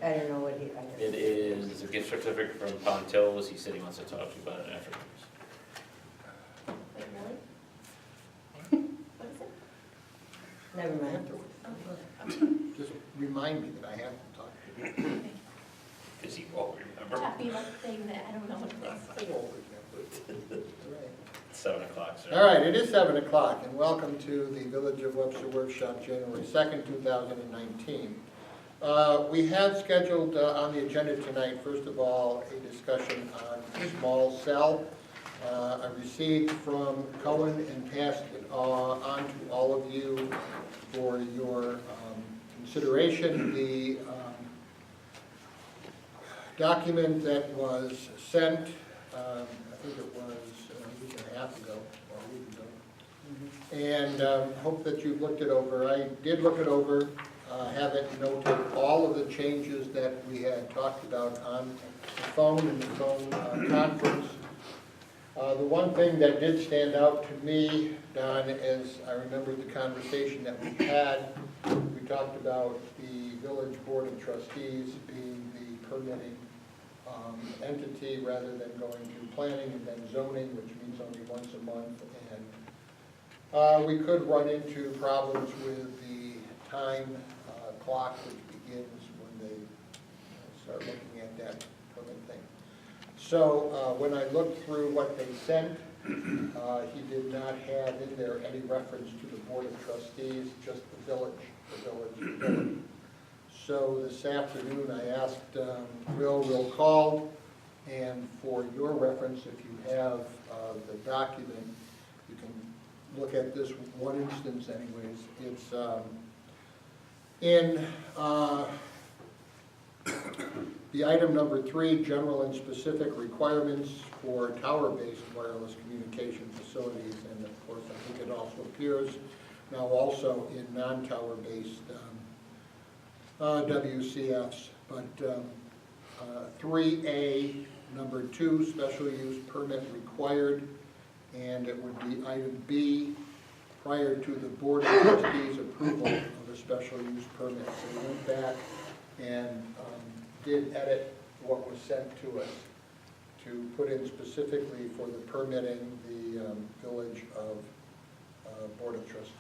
I don't know what he, I don't. It is a gift certificate from Pontil's. He said he wants to talk to you about it afterwards. Wait, really? What is it? Never mind. Just remind me that I have to talk to you. Because he won't remember. Talking about the thing that I don't know what it is. I won't remember. It's 7 o'clock, sir. All right, it is 7 o'clock, and welcome to the Village of Webster Workshop, January 2nd, 2019. We have scheduled on the agenda tonight, first of all, a discussion on small cell. I received from Cohen and passed it on to all of you for your consideration. The document that was sent, I think it was a week and a half ago, or a week ago, and hope that you've looked it over. I did look it over, haven't noted all of the changes that we had talked about on the phone in the phone conference. The one thing that did stand out to me, Don, is I remember the conversation that we had. We talked about the village board of trustees being the permitting entity rather than going to planning and then zoning, which means only once a month. And we could run into problems with the time clock, which begins when they start looking at that permit thing. So when I looked through what they sent, he did not have in there any reference to the board of trustees, just the village. So this afternoon I asked Will called, and for your reference, if you have the document, you can look at this one instance anyways. It's in the item number 3, general and specific requirements for tower-based wireless communication facilities, and of course I think it also appears now also in non-tower-based WCFs, but 3A, number 2, special use permit required, and it would be item B, prior to the board of trustees approval of a special use permit. So we went back and did edit what was sent to us to put in specifically for the permitting the village of board of trustees.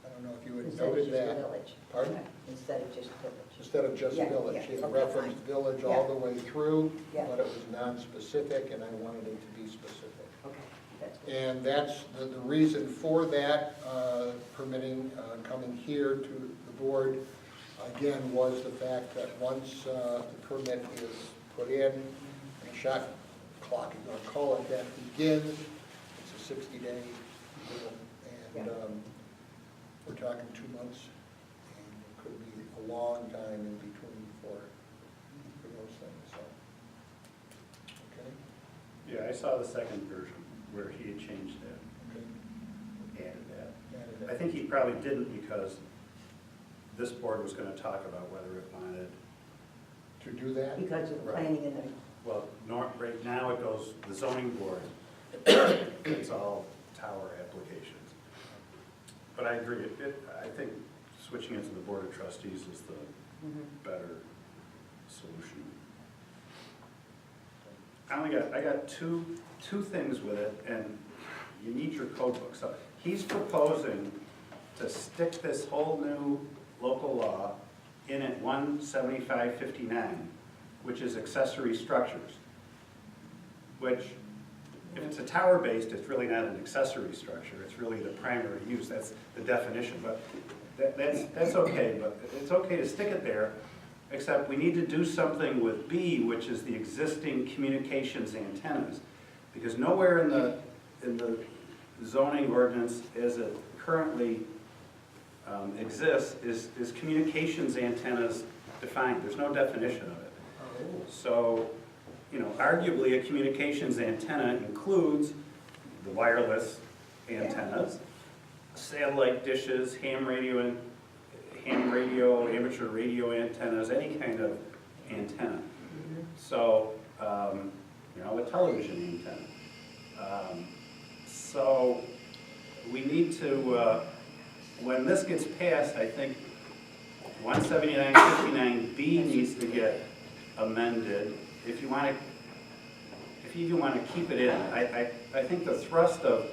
I don't know if you had Instead of noted just that. village. Pardon? Instead of just village. Instead of just Yeah, village, yeah, it okay, referenced fine. village all the way through, Yeah. but it was non-specific, and I wanted it to be specific. Okay, that's good. And that's the reason for that, permitting coming here to the board, again, was the fact that once the permit is put in, and the shot clock, you're going to call it that, begins, it's a 60-day deal, and we're talking 2 months, and it could be a long time in between for those things, so. Okay? Yeah, I saw the second version where he had changed that, Okay. added that. Added I that. think he probably didn't because this board was going to talk about whether it wanted, To do that? Because of Right. planning and the, well, right now it goes, the zoning board, it's all tower applications. But I agree, I think switching it to the board of trustees is the better solution. I got two things with it, and you need your code book. So he's proposing to stick this whole new local law in at 17559, which is accessory structures, which, if it's a tower-based, it's really not an accessory structure, it's really the primary use, that's the definition, but that's okay, but it's okay to stick it there, except we need to do something with B, which is the existing communications antennas, because nowhere in the zoning ordinance as it currently exists is communications antennas defined. There's no definition of it. So, you know, arguably a communications antenna includes the wireless antennas, satellite dishes, ham radio, amateur radio antennas, any kind of antenna. So, you know, a television antenna. So we need to, when this gets passed, I think 17959B needs to get amended. If you even want to keep it in, I think the thrust of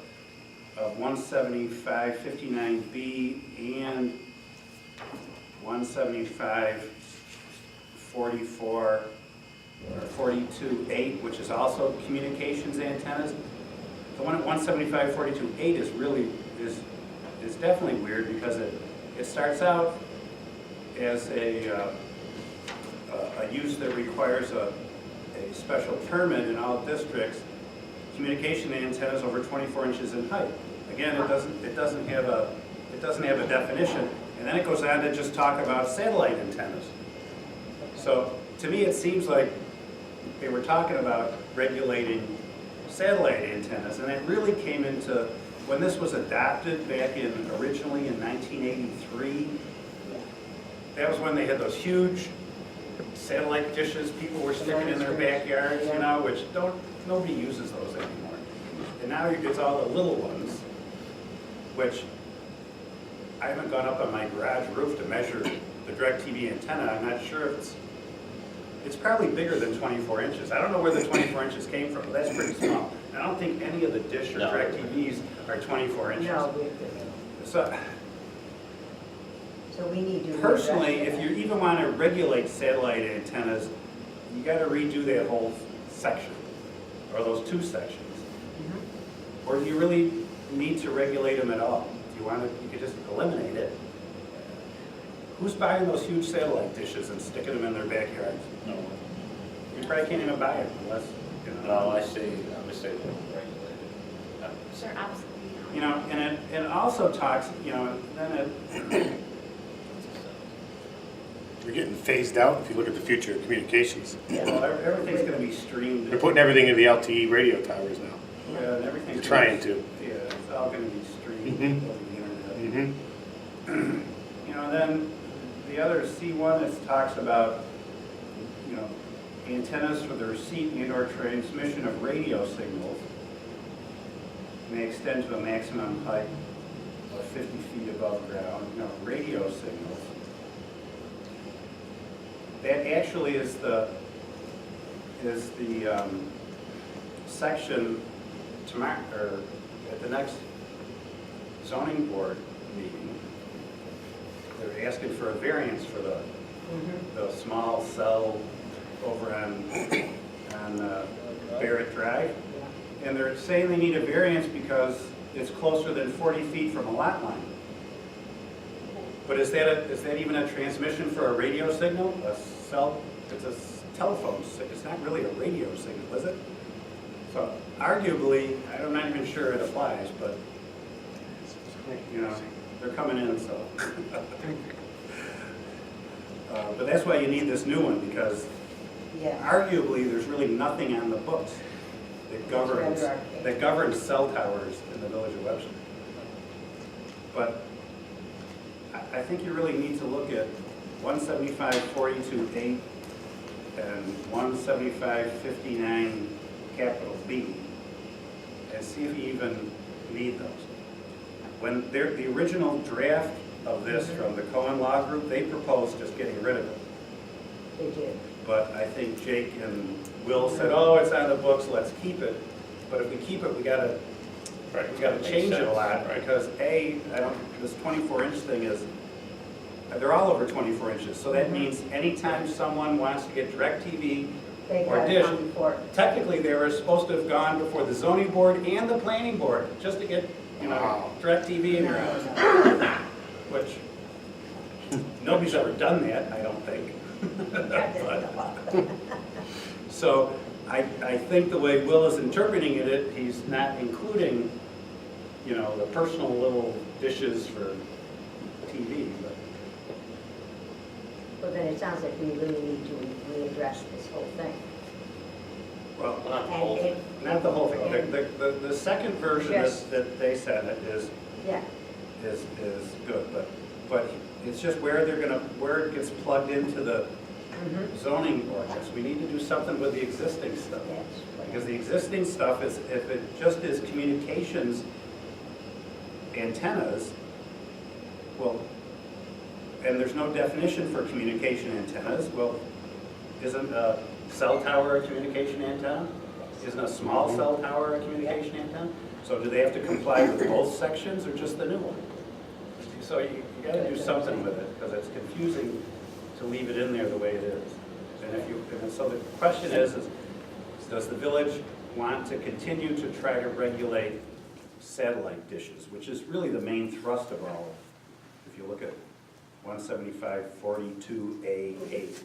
17559B and 17544 or 42.8, which is also communications antennas. The one at 17542.8 is really, is definitely weird because it starts out as a use that requires a special permit in all districts, communication antennas over 24 inches in height. Again, it doesn't have a definition, and then it goes on to just talk about satellite antennas. So to me, it seems like they were talking about regulating satellite antennas, and it really came into, when this was adopted back originally in 1983, that was when they had those huge satellite dishes people were sticking in their backyards, you know, which nobody uses those anymore. And now it's all the little ones, which I haven't gone up on my garage roof to measure the DirecTV antenna. I'm not sure if it's probably bigger than 24 inches. I don't know where the 24 inches came from, but that's pretty small. And I don't think any of the Dish or DirecTVs are 24 inches. No, so we need to. Personally, if you even want to regulate satellite antennas, you got to redo that whole section, or those two sections. Or do you really need to regulate them at all? If you want to, you could just eliminate it. Who's buying those huge satellite dishes and sticking them in their backyards? No. You probably can't even buy it unless, you know. No, I say they're regulated. Sure, absolutely. You know, and it also talks, you know, then it, They're getting phased out if you look at the future of communications. well, everything's going to be streamed. They're putting everything in the LTE radio towers now. Yeah, and everything's. They're trying to. Yeah, it's all going to be streamed Mhm. over the internet. Mm-hmm. You know, then the other C1 is talks about, you know, antennas for the receipt and or transmission of radio signals may extend to a maximum height of 50 feet above ground. You know, radio signals. That actually is the section tomorrow, or at the next zoning board meeting. They're asking for a variance for the small cell over on Barrett Drive. And they're saying they need a variance because it's closer than 40 feet from a lot line. But is that even a transmission for a radio signal? It's a telephone signal. It's not really a radio signal, is it? So arguably, I'm not even sure it applies, but you know, they're coming in, so. But that's why you need this new one, because arguably there's really nothing on the books that governs cell towers in the village of Webster. But I think you really need to look at 175.42.8 and 175.59 capital B and see if you even need those. When the original draft of this from the Cohen Law Group, they proposed just getting rid of it. They did. But I think Jake and Will said, oh, it's on the books, let's keep it. But if we keep it, we gotta change it a lot, because this 24-inch thing is, they're all over 24 inches. So that means anytime someone wants to get DirecTV or Dish, technically they were supposed to have gone before the zoning board and the planning board just to get, you know, DirecTV in your house. Which, nobody's ever done that, I don't think. So I think the way Will is interpreting it, he's not including, you know, the personal little dishes for TV. Well, then it sounds like we really need to readdress this whole thing. Well, Not the whole thing. not the whole thing. The second version that they sent it is good, but it's just where it gets plugged into the zoning ordinance. We need to do something with the existing stuff. Because the existing stuff is, if it just is communications antennas, well, and there's no definition for communication antennas. Well, isn't a cell tower a communication antenna? Isn't a small cell tower a communication antenna? So do they have to comply with both sections or just the new one? So you gotta do something with it, because it's confusing to leave it in there the way it is. And so the question is, does the village want to continue to try to regulate satellite dishes, which is really the main thrust of all, if you look at 175-42A8.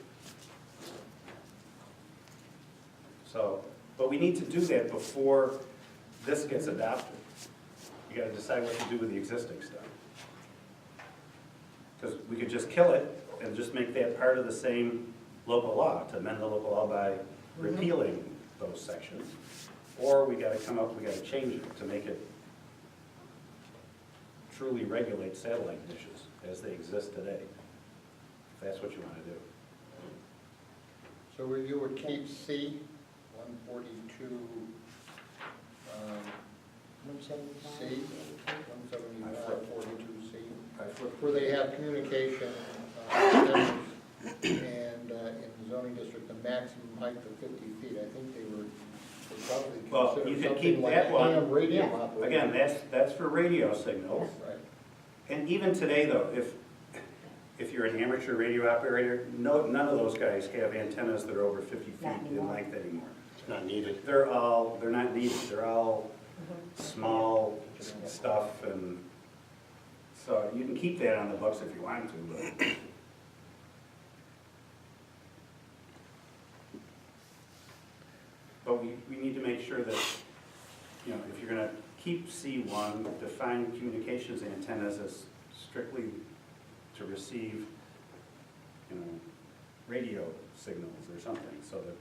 So, but we need to do that before this gets adopted. You gotta decide what to do with the existing stuff. Because we could just kill it and just make that part of the same local law, to amend the local law by repealing those sections. Or we gotta change it to make it truly regulate satellite dishes as they exist today, if that's what you wanna do. So you would keep C, 142, C, 175, 42C, where they have communication standards, and in the zoning district, the maximum height of 50 feet. I think they were probably Well, you considered could keep something like that one. ham radio Yeah. operation. Again, that's for radio signals. Right. And even today though, if you're an amateur radio operator, none of those guys have antennas that are over 50 feet Not in anymore. length anymore. It's not needed. They're not needed, they're all small stuff, and so you can keep that on the books if you want to, but. But we need to make sure that, you know, if you're gonna keep C1, define communications antennas as strictly to receive, you know, radio signals or something, so that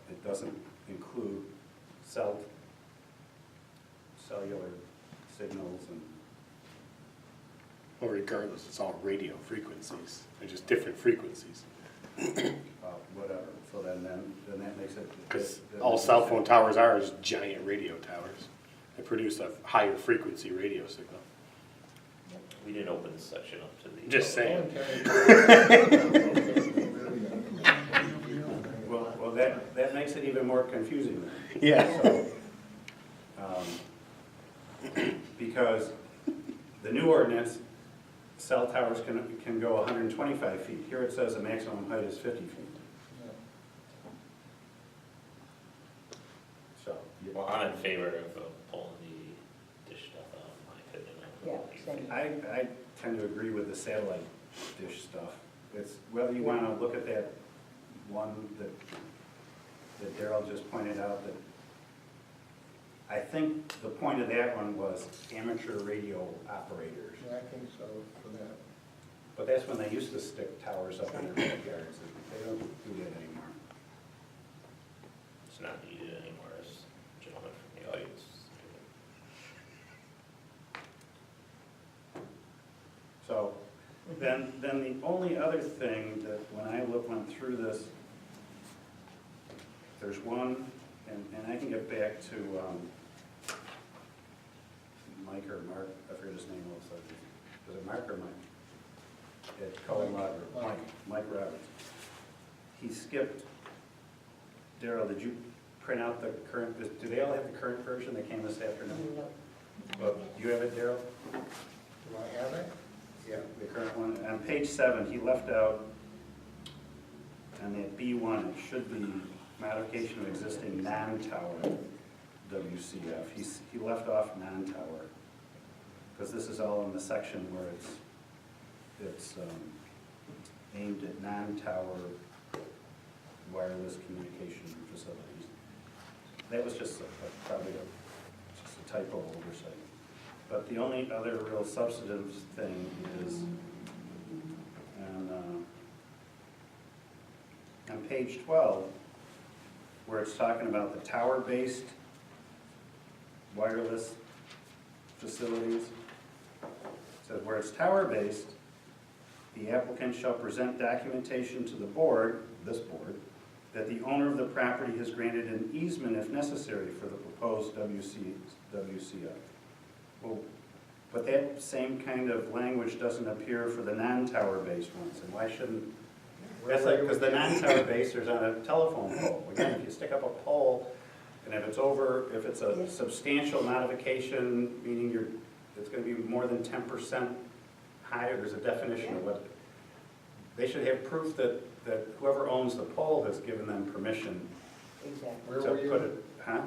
it doesn't include cellular signals and. Well, regardless, it's all radio frequencies. They're just different frequencies. Whatever, so then that makes it. Because then all that cell makes phone it- towers are is giant radio towers. They produce a higher frequency radio signal. We didn't open this section up to the. Just saying. Well, that makes it even more confusing then. Yeah. So, because the new ordinance, cell towers can go 125 feet. Here it says the maximum height is 50 feet. So, Well, I'm in favor of pulling the dish stuff out, in my opinion. Yeah, same. I tend to agree with the satellite dish stuff. It's whether you want to look at that one that Daryl just pointed out, that I think the point of that one was amateur radio operators. Yeah, I think so for that. But that's when they used to stick towers up in their backyards. They don't do that anymore. It's not needed anymore, as gentlemen from the audience. So then the only other thing that when I went through this, there's one, and I can get back to Mike or Mark, I forget his name, was it Mark or Mike? At Cullen Library, Mike Roberts. He skipped, Daryl, did you print out the current, do they all have the current version that came this afternoon? No. Well, you have it, Daryl? Do I have it? Yeah, the current one. On page 7, he left out, on that B1, it should be modification of existing non-tower WCF. He left off non-tower, because this is all in the section where it's aimed at non-tower wireless communication facilities. That was just probably just a typo oversight. But the only other real substantive thing is on page 12, where it's talking about the tower-based wireless facilities. It says, where it's tower-based, the applicant shall present documentation to the board, this board, that the owner of the property has granted an easement if necessary for the proposed WCF. Well, But that same kind of language doesn't appear for the non-tower based ones, and why shouldn't? That's like, because the non-tower based is on a telephone pole. Again, if you stick up a pole, and if it's a substantial modification, meaning it's gonna be more than 10% higher, there's a definition of what. They should have proof that whoever owns the pole has given them permission Exactly. Where to were you? put it, huh?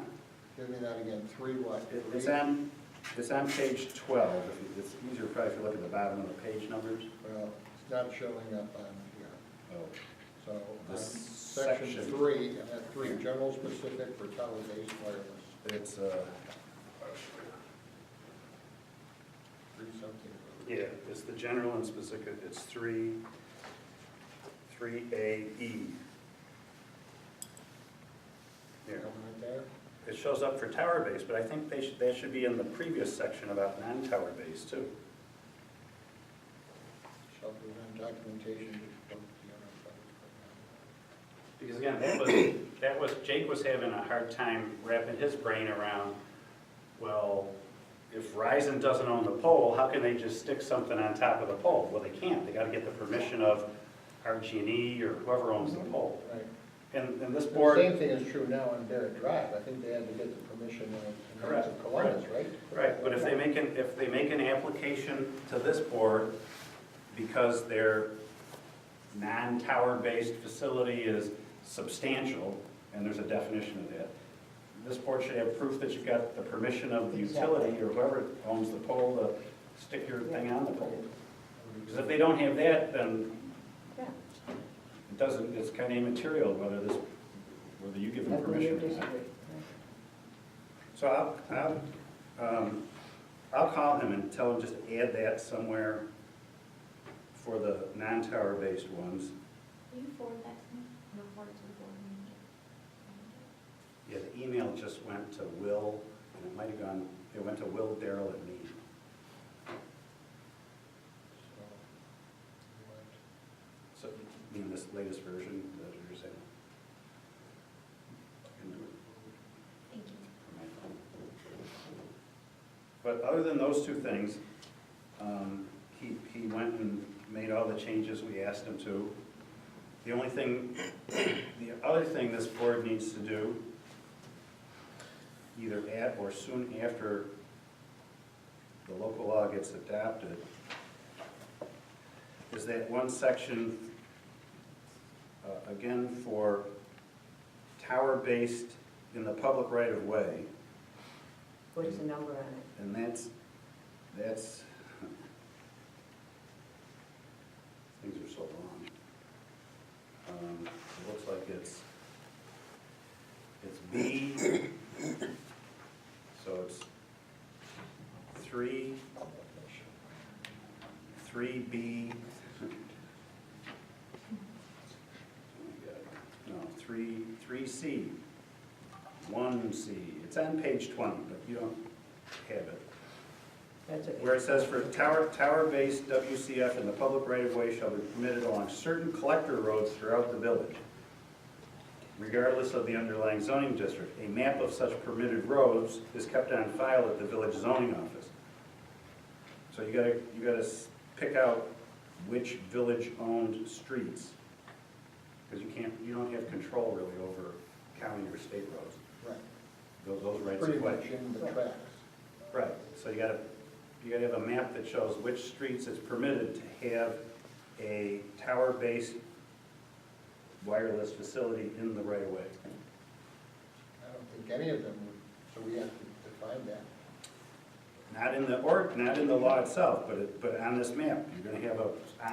Give me that again, 3 what? It's on page 12. It's easier probably if you look at the bottom of the page numbers. Well, it's not showing up on here. Oh. So, This section section. 3, and that 3, general specific for tower-based wireless, It's, 3 something. yeah, it's the general and specific, it's 3AE. Here, Coming right there? it shows up for tower base, but I think that should be in the previous section about non-tower base too. Shall prevent documentation. Because again, Jake was having a hard time wrapping his brain around, well, if Verizon doesn't own the pole, how can they just stick something on top of the pole? Well, they can't, they gotta get the permission of RG&E or whoever owns the pole. Right. And this The board, same thing is true now on Barrett Drive. I think they had to get the permission of Correct. Columbus, right? right, but if they make an application to this board because their non-tower based facility is substantial, and there's a definition of that, this board should have proof that you've got the permission of the utility or whoever owns the pole to stick your thing on the pole. Because if they don't have that, then Yeah. it doesn't, it's kind of immaterial whether you give them Agree or permission or not. disagree. So I'll call him and tell him just to add that somewhere for the non-tower based ones. Will you forward that to me? No, forward it to the board manager. Yeah, the email just went to Will, and it might have gone, it went to Will, Darrell, and me. So, you mean this latest version, that you're saying? I can do it Thank you. from my phone. But other than those two things, he went and made all the changes we asked him to. The other thing this board needs to do, either at or soon after the local law gets adopted, is that one section, again, for tower-based in the public right-of-way, What is the number on it? and that's, things are so long. It looks like it's B, so it's 3B, no, 3C, 1C. It's on page 20, but you don't have it. That's okay. Where it says for tower-based WCF in the public right-of-way shall be permitted along certain collector roads throughout the village, regardless of the underlying zoning district. A map of such permitted roads is kept on file at the village zoning office. So you gotta pick out which village-owned streets, because you don't have control really over county or state roads. Right. Those rights Pretty of way. much in the tracks. Right, so you gotta have a map that shows which streets it's permitted to have a tower-based wireless facility in the right-of-way. I don't think any of them would, so we have to define that. Not in the law itself, but on this map. You're gonna have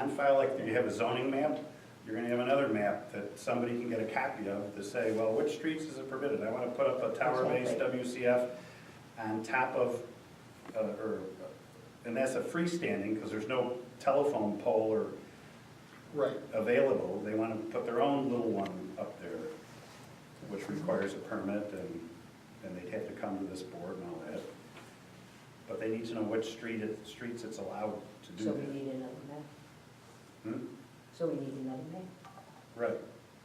on file, like you have a zoning map, you're gonna have another map that somebody can get a copy of to say, well, which streets is it permitted? I wanna put up a tower-based WCF on top of, and that's a freestanding, because there's no telephone pole or Right. available. They want to put their own little one up there, which requires a permit, and they'd have to come to this board and all that. But they need to know which streets it's allowed to do So that. we need another map. Hmm? So we need another map. Right.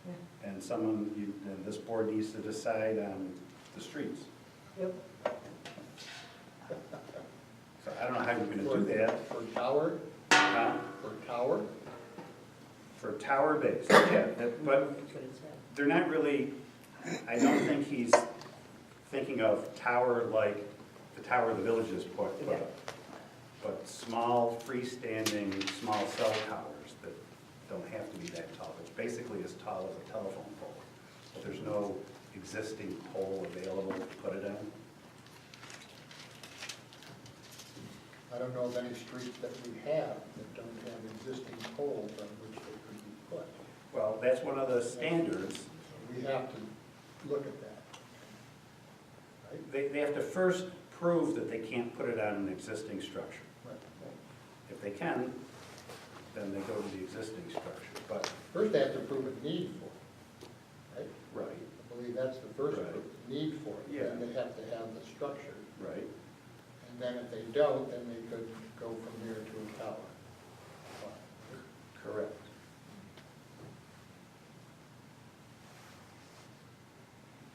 Yeah. And and this board needs to decide on the streets. Yep. So I don't know how you're gonna do that. For tower, Huh? for tower? For tower base, yeah, but That's what it said. they're not really, I don't think he's thinking of tower like the tower the villages put Yeah. up. But small freestanding, small cell towers that don't have to be that tall. It's basically as tall as a telephone pole. But there's no existing pole available to put it in. I don't know of any streets that we have that don't have existing poles on which they could be put. Well, that's one of the standards. So we have to look at that. Right? They have to first prove that they can't put it on an existing structure. Right. If they can, then they go to the existing structure, but, First, they have to prove a need for it, right? right, I believe that's the first Right. proof, need for it. Yeah. Then they have to have the structure. right. And then if they don't, then they could go from there to a tower. Correct.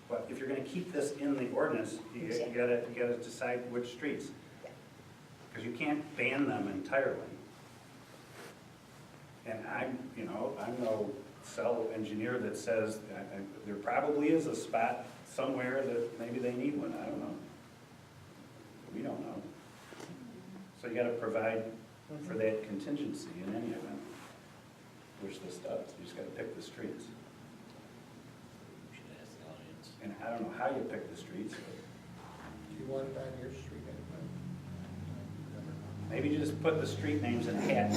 But if you're gonna keep this in the ordinance, you gotta decide which streets. Because you can't ban them entirely. And I'm no cell engineer that says, there probably is a spot somewhere that maybe they need one, I don't know. We don't know. So you gotta provide for that contingency in any event, which this does, you just gotta pick the streets. We should ask the audience. And I don't know how you pick the streets, but Do you want it on your street anyway? maybe you just put the street names in a hat.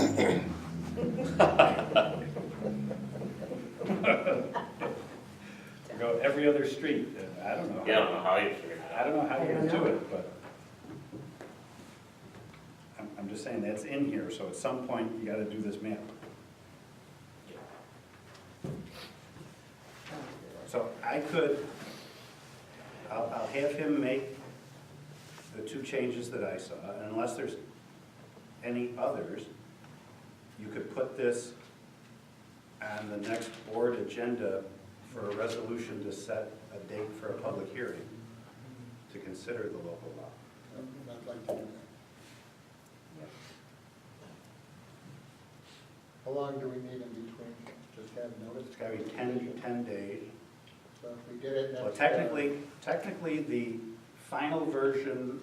Go every other street, I don't know. Yeah, I don't know how you figured it I out. don't know how I you're don't gonna do know. it, but I'm just saying that's in here, so at some point you gotta do this map. So I'll have him make the two changes that I saw, and unless there's any others, you could put this on the next board agenda for a resolution to set a date for a public hearing to consider the local law. I'd like to do that. How long do we need in between? Just have notice? It's gotta be 10 days. So if we get it next. Well, technically, the final version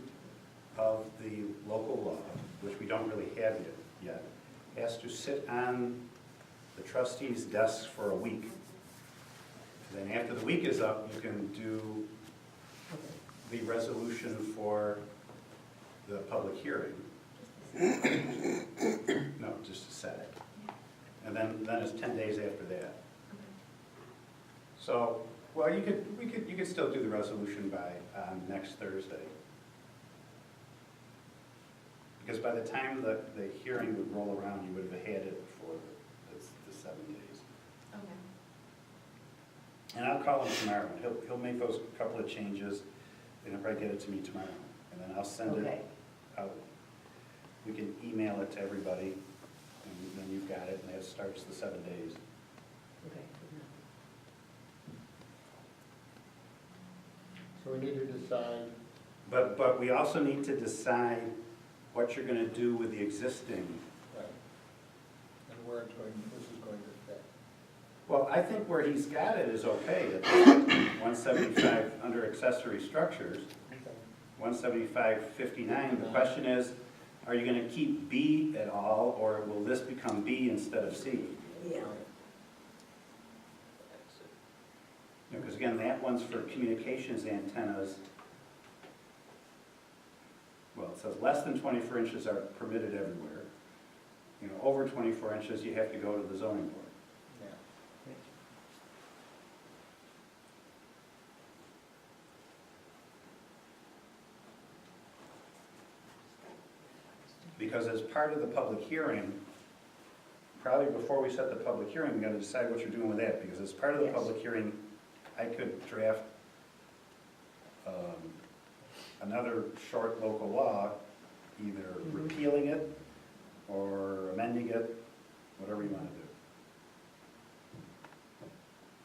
of the local law, which we don't really have yet, has to sit on the trustees' desks for a week. Then after the week is up, you can do the resolution for the public hearing. No, just to set it. And then it's 10 days after that. So, well, you could still do the resolution by next Thursday. Because by the time the hearing would roll around, you would have had it for the 7 days. Okay. And I'll call him tomorrow. He'll make those couple of changes, and he'll probably get it to me tomorrow. And then I'll send Okay. it out. We can email it to everybody, and then you've got it, and that starts the 7 days. Okay. So we need to decide, But we also need to decide what you're gonna do with the existing. right, and where it's going, this is going to fit. Well, I think where he's got it is okay. It's 175 under accessory structures, 175.59. The question is, are you gonna keep B at all, or will this become B instead of C? Yeah. Because again, that one's for communications antennas. Well, it says less than 24 inches are permitted everywhere. Over 24 inches, you have to go to the zoning board. Yeah. Because as part of the public hearing, probably before we set the public hearing, we gotta decide what you're doing with that, because as part of the Yes. public hearing, I could draft another short local law, either repealing it or amending it, whatever you wanna do.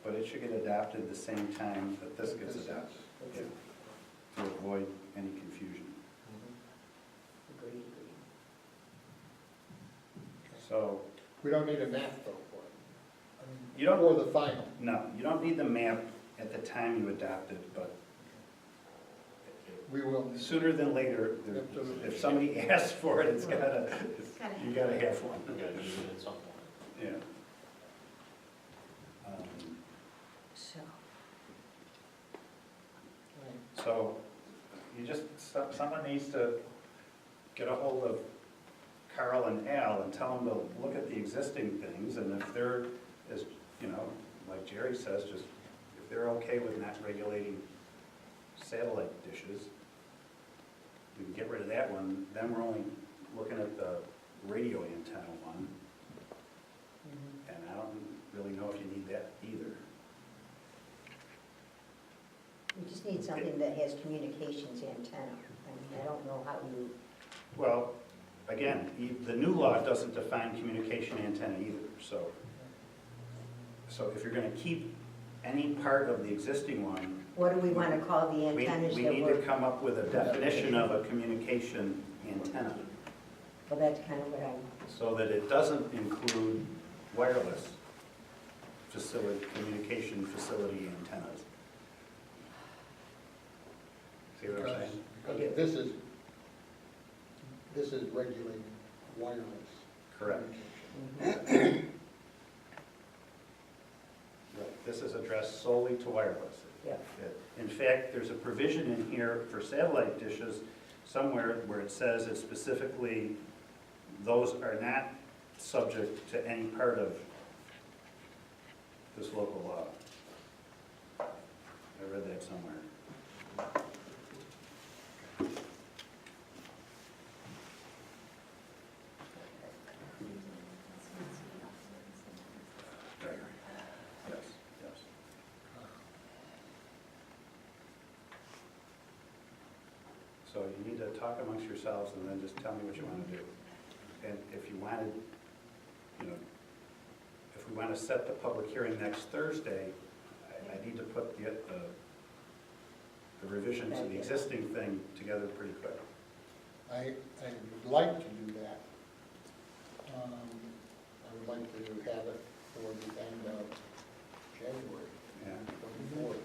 But it should get adopted the same time that this gets adopted, yeah, to avoid any confusion. Agreed. So, We don't need a map though for it. You don't- For the final. no, you don't need the map at the time you adopt it, but We will, sooner than later, Absolutely. if somebody asks for it, it's gotta, Gotta you have gotta have one. We gotta use it at some point. Yeah. Um, So, So, you just, someone needs to get a hold of Carl and Al and tell them to look at the existing things, and if they're, as, you know, like Jerry says, just, if they're okay with not regulating satellite dishes, we can get rid of that one, then we're only looking at the radio antenna one, and I don't really know if you need that either. we just need something that has communications antenna. I mean, I don't know how you, Well, again, the new law doesn't define communication antenna either, so if you're gonna keep any part of the existing one, what do we want to call the we antennas we that need to were, come up with a definition of a communication antenna, well, that's kind of what I, so that it doesn't include wireless communication facility antennas. See what I'm because, saying? because this is regulating wireless. Correct. mhm, Right. This is addressed solely to wireless. yeah. In fact, there's a provision in here for satellite dishes somewhere where it says it specifically, those are not subject to any part of this local law. I read that somewhere. Yes, yes. So you need to talk amongst yourselves and then just tell me what you want to do. And if you wanted, you know, if we want to set the public hearing next Thursday, I need to put the revision to the existing thing together pretty quick. I would like to do that. I would like to have it for the end of January, Yeah. 24th.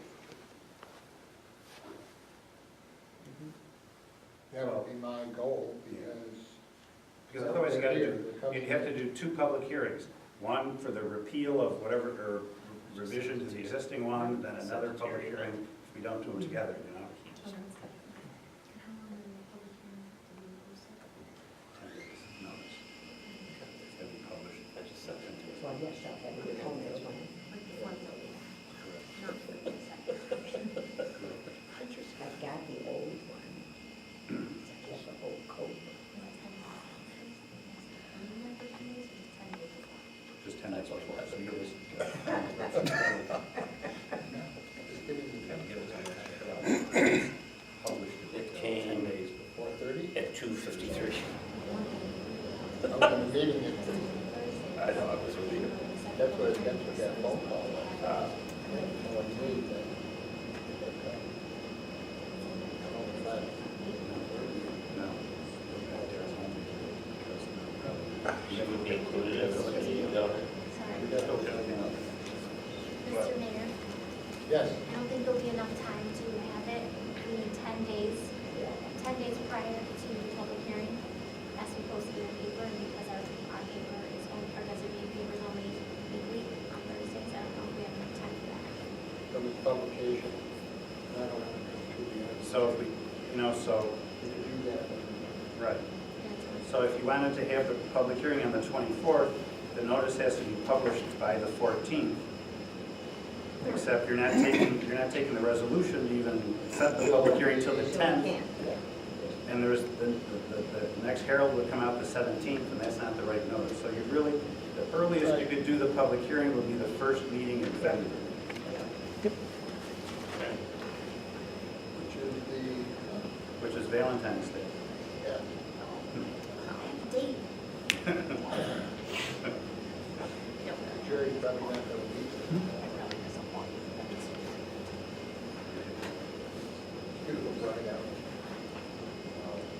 That would be my goal, Because otherwise you gotta you'd have to do two public hearings. One for the repeal of whatever, or revision to the existing one, then another public hearing, if we don't do them together, you know? And how long will the public hearing have to be posted? 10 days notice. It's gonna be published. I just sent it to you. So I guess I'll have it at home this one. Like before the vote? Not for the second. I've got the old one. I guess the old code. Just 10 days before. So you listen to it. Published It 10 came days before. 4:30? at 2:53. I was in a meeting at, I know, I was really, that's what that phone call was. Someone made that. No. you would be included as a donor. Sorry. Mr. Mayor, Yes, I don't think there'll be enough time to have it. We need 10 days, 10 days prior to the public hearing. Has to be posted in the paper, and because our paper is only, our designated paper is only weekly on Thursdays, I don't know if we have enough time for that. there was publication. I don't know. So if we, you know, so, We could do that. right. Yeah, So if you wanted to have the public hearing on the 24th, the notice has to be published by the 14th. Except you're not taking the resolution to even set the public hearing till the So we 10th. can't, yeah. And there's, the next Herald would come out the 17th, and that's not the right notice. So you really, the earliest you could do the public hearing would be the first meeting in February. Which is Which is Valentine's Day. yeah. Date. Jerry probably not going to be there. Beautiful bright out.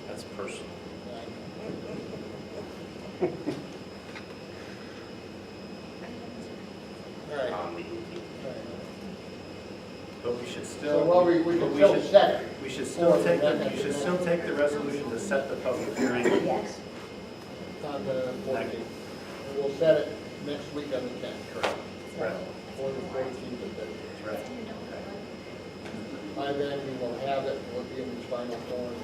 That's personal. I All right. On the But we should So, still. well, we but can we still should- set it. We should still take, you should still take the resolution to set the public hearing. Yes. On the 14th. And we'll set it next week on the 10th. Correct. Right. Or the 14th of February. Right. By then, we will have it, we'll be in its final form.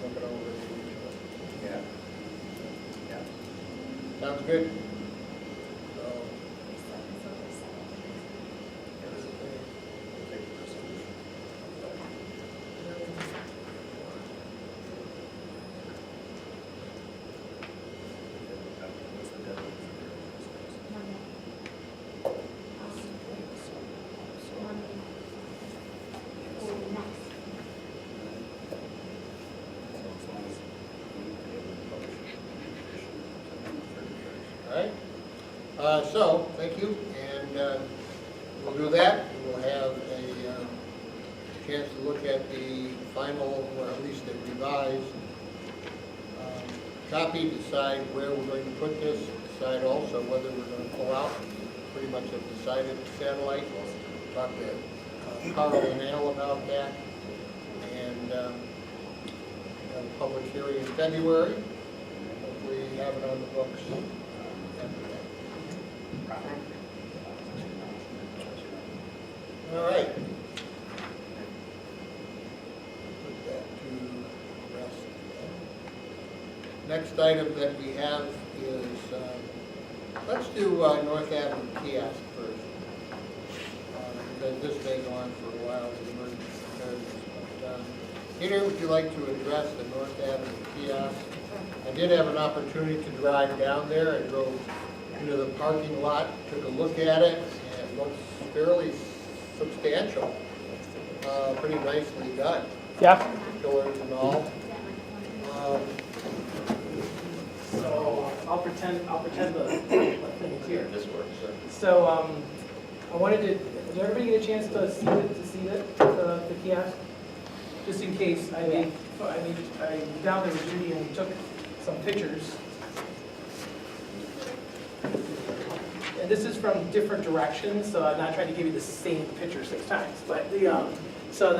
Look it over. Yeah. Yeah. Sounds good? So, all right. So, thank you, and we'll do that. We'll have a chance to look at the final, or at least the revised copy, decide where we're going to put this, decide also whether we're going to pull out. Pretty much have decided satellite. Talk to Carl and Al about that, and have a public hearing in February. Hopefully have it on the books after that. All right. Put that to rest. Next item that we have is, let's do North Avenue kiosk first. Because this may go on for a while, the emergency preparedness. But, Peter, would you like to address the North Avenue kiosk? I did have an opportunity to drive down there. I drove into the parking lot, took a look at it, and it looks fairly substantial. Pretty nicely done. Yeah. Pillars and all. So I'll pretend the thing is here. This works. So I wanted to, did everybody get a chance to see the kiosk? Just in case, I down there with Judy and we took some pictures. And this is from different directions, so I'm not trying to give you the same picture 6 times. But so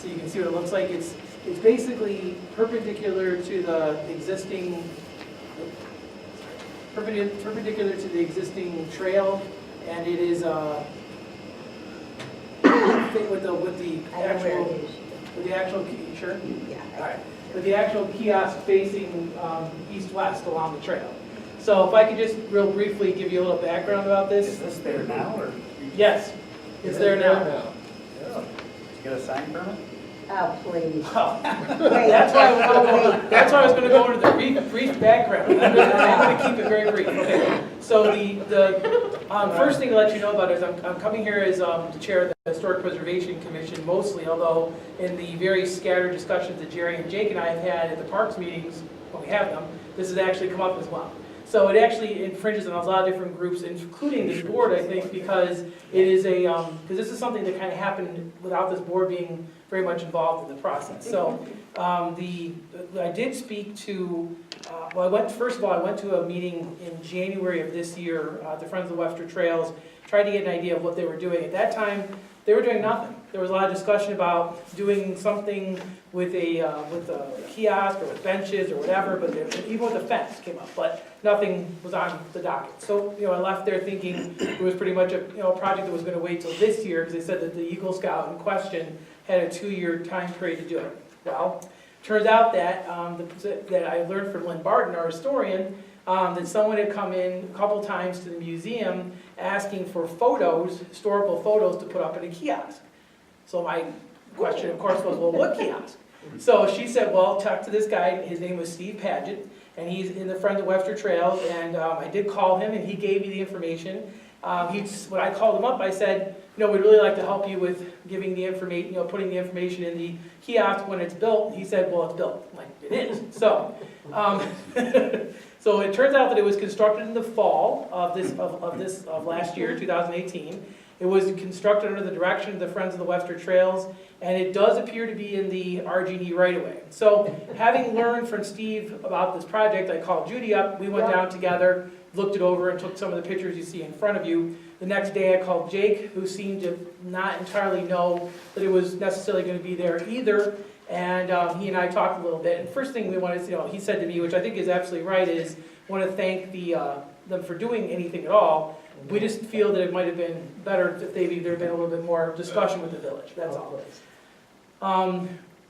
you can see what it looks like. It's basically perpendicular to the existing trail, and it is with the actual sure. Yeah. All right. With the actual kiosk facing east-west along the trail. So if I could just real briefly give you a little background about this. Is this there now, or? Yes, it's there now. Did you get a sign permit? Oh, please. That's why I was going to go into the brief background. I'm going to keep it very brief. Okay. So the first thing to let you know about is I'm coming here as the chair of the Historic Preservation Commission mostly, although in the very scattered discussions that Jerry and Jake and I have had at the parks meetings, when we have them, this has actually come up as well. So it actually infringes on a lot of different groups, including this board, I think, because it is because this is something that kind of happened without this board being very much involved in the process. So I did speak to, I went to a meeting in January of this year, the Friends of the Webster Trails, tried to get an idea of what they were doing. At that time, they were doing nothing. There was a lot of discussion about doing something with a kiosk or with benches or whatever, but even with the fence came up, but nothing was on the docket. So, I left there thinking it was pretty much a project that was going to wait till this year, because they said that the Eagle Scout in question had a 2-year time period to do it. Well, turns out that that I learned from Lynn Barton, our historian, that someone had come in a couple times to the museum asking for photos, historical photos, to put up in a kiosk. So my question, of course, was, well, what kiosk? So she said, well, talk to this guy. His name was Steve Paget, and he's in the Friends of Webster Trails, and I did call him, and he gave me the information. When I called him up, I said, we'd really like to help you with giving the information, putting the information in the kiosk when it's built. He said, well, it's built. I'm like, it is. So, so it turns out that it was constructed in the fall of last year, 2018. It was constructed under the direction of the Friends of the Webster Trails, and it does appear to be in the RG&E right-of-way. So having learned from Steve about this project, I called Judy up, we went down together, looked it over and took some of the pictures you see in front of you. The next day I called Jake, who seemed to not entirely know that it was necessarily going to be there either, and he and I talked a little bit. And first thing we wanted to, he said to me, which I think is absolutely right, is want to thank them for doing anything at all. We just feel that it might have been better if there had been a little bit more discussion with the village, that's all.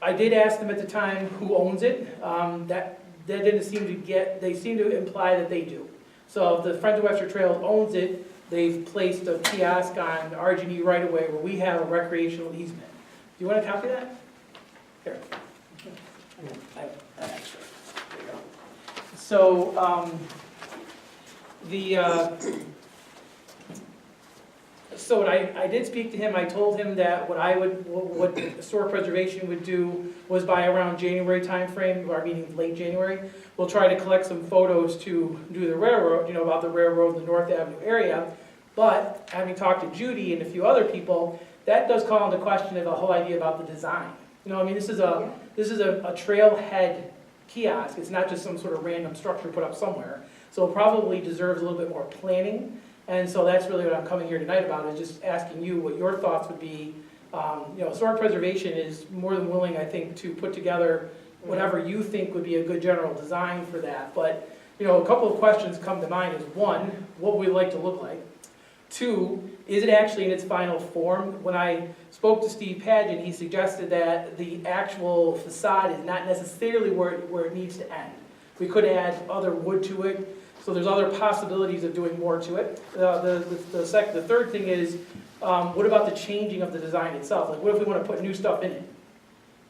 I did ask them at the time who owns it. That didn't seem to they seem to imply that they do. So if the Friends of Webster Trails owns it, they've placed a kiosk on RG&E right away where we have a recreational easement. Do you want a copy of that? Here. I have an extra. There you go. So, so what I did speak to him, I told him that what historic preservation would do was by around January timeframe, our meeting late January, we'll try to collect some photos to do the railroad, about the railroad in the North Avenue area. But having talked to Judy and a few other people, that does call into question the whole idea about the design. This is a trailhead kiosk. It's not just some sort of random structure put up somewhere. So it probably deserves a little bit more planning. And so that's really what I'm coming here tonight about, is just asking you what your thoughts would be. Historic preservation is more than willing, I think, to put together whatever you think would be a good general design for that. But, a couple of questions come to mind is, one, what would we like to look like? Two, is it actually in its final form? When I spoke to Steve Padgett, he suggested that the actual facade is not necessarily where it needs to end. We could add other wood to it, so there's other possibilities of doing more to it. The third thing is, what about the changing of the design itself? Like, what if we want to put new stuff in it?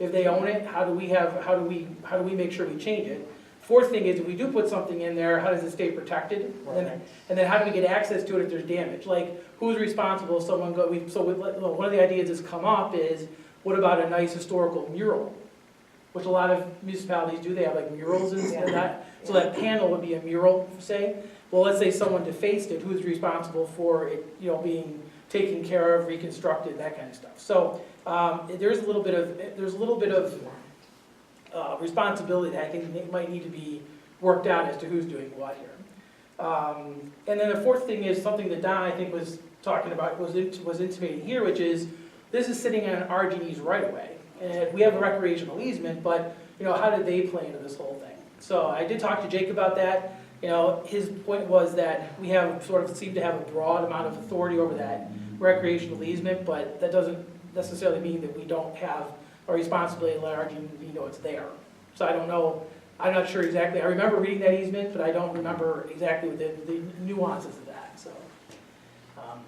If they own it, how do we make sure we change it? Fourth thing is, if we do put something in there, how does it stay protected? And then how do we get access to it if there's damage? Like, who's responsible if someone one of the ideas that's come up is, what about a nice historical mural? Which a lot of municipalities do, they have like murals and that. So that panel would be a mural, say. Well, let's say someone defaced it, who's responsible for it, being taken care of, reconstructed, that kind of stuff. So there's a little bit of responsibility that I think might need to be worked out as to who's doing what here. And then the fourth thing is something that Don, I think, was talking about, was intimating here, which is, this is sitting on RG&E's right of way. And we have a recreational easement, but, how did they play into this whole thing? So I did talk to Jake about that. His point was that we seem to have a broad amount of authority over that recreational easement, but that doesn't necessarily mean that we don't have a responsibility to let RG&E know it's there. So I don't know, I'm not sure exactly. I remember reading that easement, but I don't remember exactly what the nuances of that.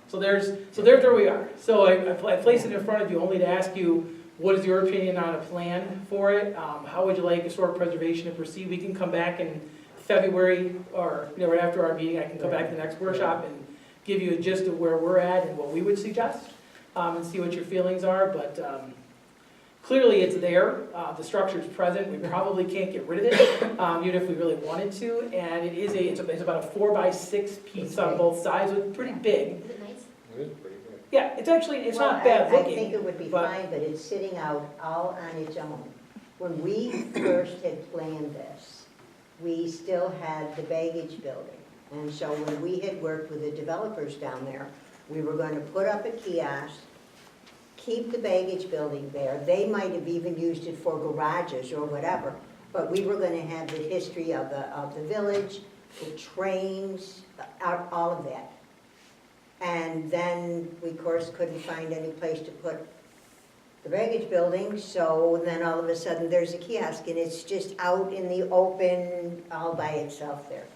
So there's where we are. So I placed it in front of you only to ask you, what is your opinion on a plan for it? How would you like historic preservation to proceed? We can come back in February, or right after our meeting, I can come back to the next workshop and give you a gist of where we're at and what we would suggest, and see what your feelings are. But clearly it's there. The structure's present. We probably can't get rid of it, even if we really wanted to. And it's about a 4x6 piece on both sides, so it's pretty big. Is it nice? It is pretty good. Yeah, it's not bad looking. I think it would be fine, but it's sitting out all on its own. When we first had planned this, we still had the baggage building. And so when we had worked with the developers down there, we were going to put up a kiosk, keep the baggage building there. They might have even used it for garages or whatever, but we were going to have the history of the village, the trains, all of that. And then we, of course, couldn't find any place to put the baggage building, so then all of a sudden there's a kiosk, and it's just out in the open all by itself there.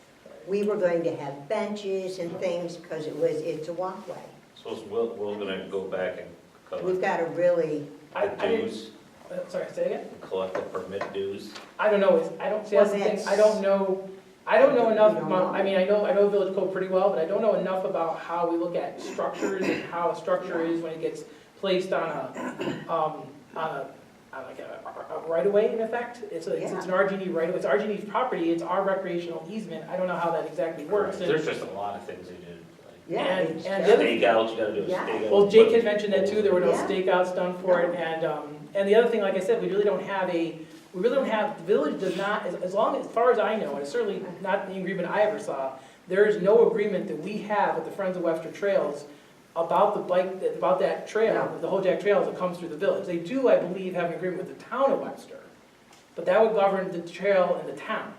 We were going to have benches and things, because it's a walkway. So is Will gonna go back and We've collect got to really, the dues, Sorry, say again? collect the permit dues? I don't know, that's the thing, I don't know enough about, I know village code pretty well, but I don't know enough about how we look at structures and how a structure is when it gets placed on a right-of-way, in effect. It's an RG&E right-of-way, it's RG&E's property, it's our recreational easement, I don't know how that exactly works. There's just a lot of things they did. Yeah. And- it's and just- the other- Stakeout, you gotta do a Yeah. stakeout. Well, Jake had mentioned that too, there were no Yeah. stakeouts done for it, and the other thing, like I said, we really don't have, the village does not, as far as I know, and it's certainly not the agreement I ever saw, there is no agreement that we have with the Friends of Webster Trails about about that trail, No. the Hojack Trails that comes through the village. They do, I believe, have an agreement with the town of Webster, but that would govern the trail in the town.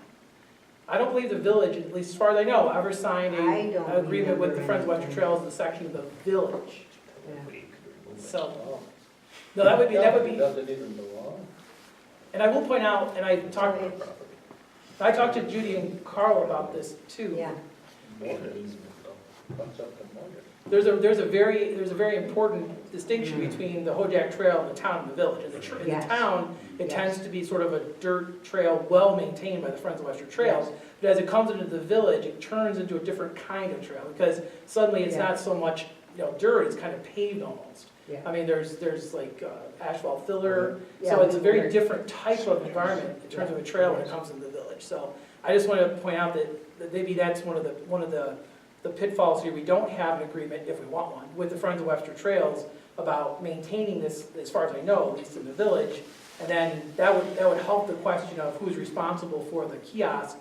I don't believe the village, at least as far as I know, ever signed I don't an agreement with the remember Friends of Webster anything. Trails, the section of the village. Yeah. So, no, that would be, Does it even belong? and I will point out, and I So talked to Judy and Carl about this too. Yeah, What's up to mortgage? There's a very important distinction between the Hojack Trail and the town and the village. In the Yes. town, it Yes. tends to be sort of a dirt trail, well maintained by the Friends of Western Trails. Yes. But as it comes into the village, it turns into a different kind of trail, because suddenly it's Yeah. not so much, dirt, it's kind of paved almost. yeah. I mean, there's like asphalt filler, Yeah, so it's a very we're- different type of environment in terms of a trail when it comes into the village. So I just wanted to point out that maybe that's one of the pitfalls here. We don't have an agreement, if we want one, with the Friends of Webster Trails about maintaining this, as far as I know, at least in the village. And then that would help the question of who's responsible for the kiosk,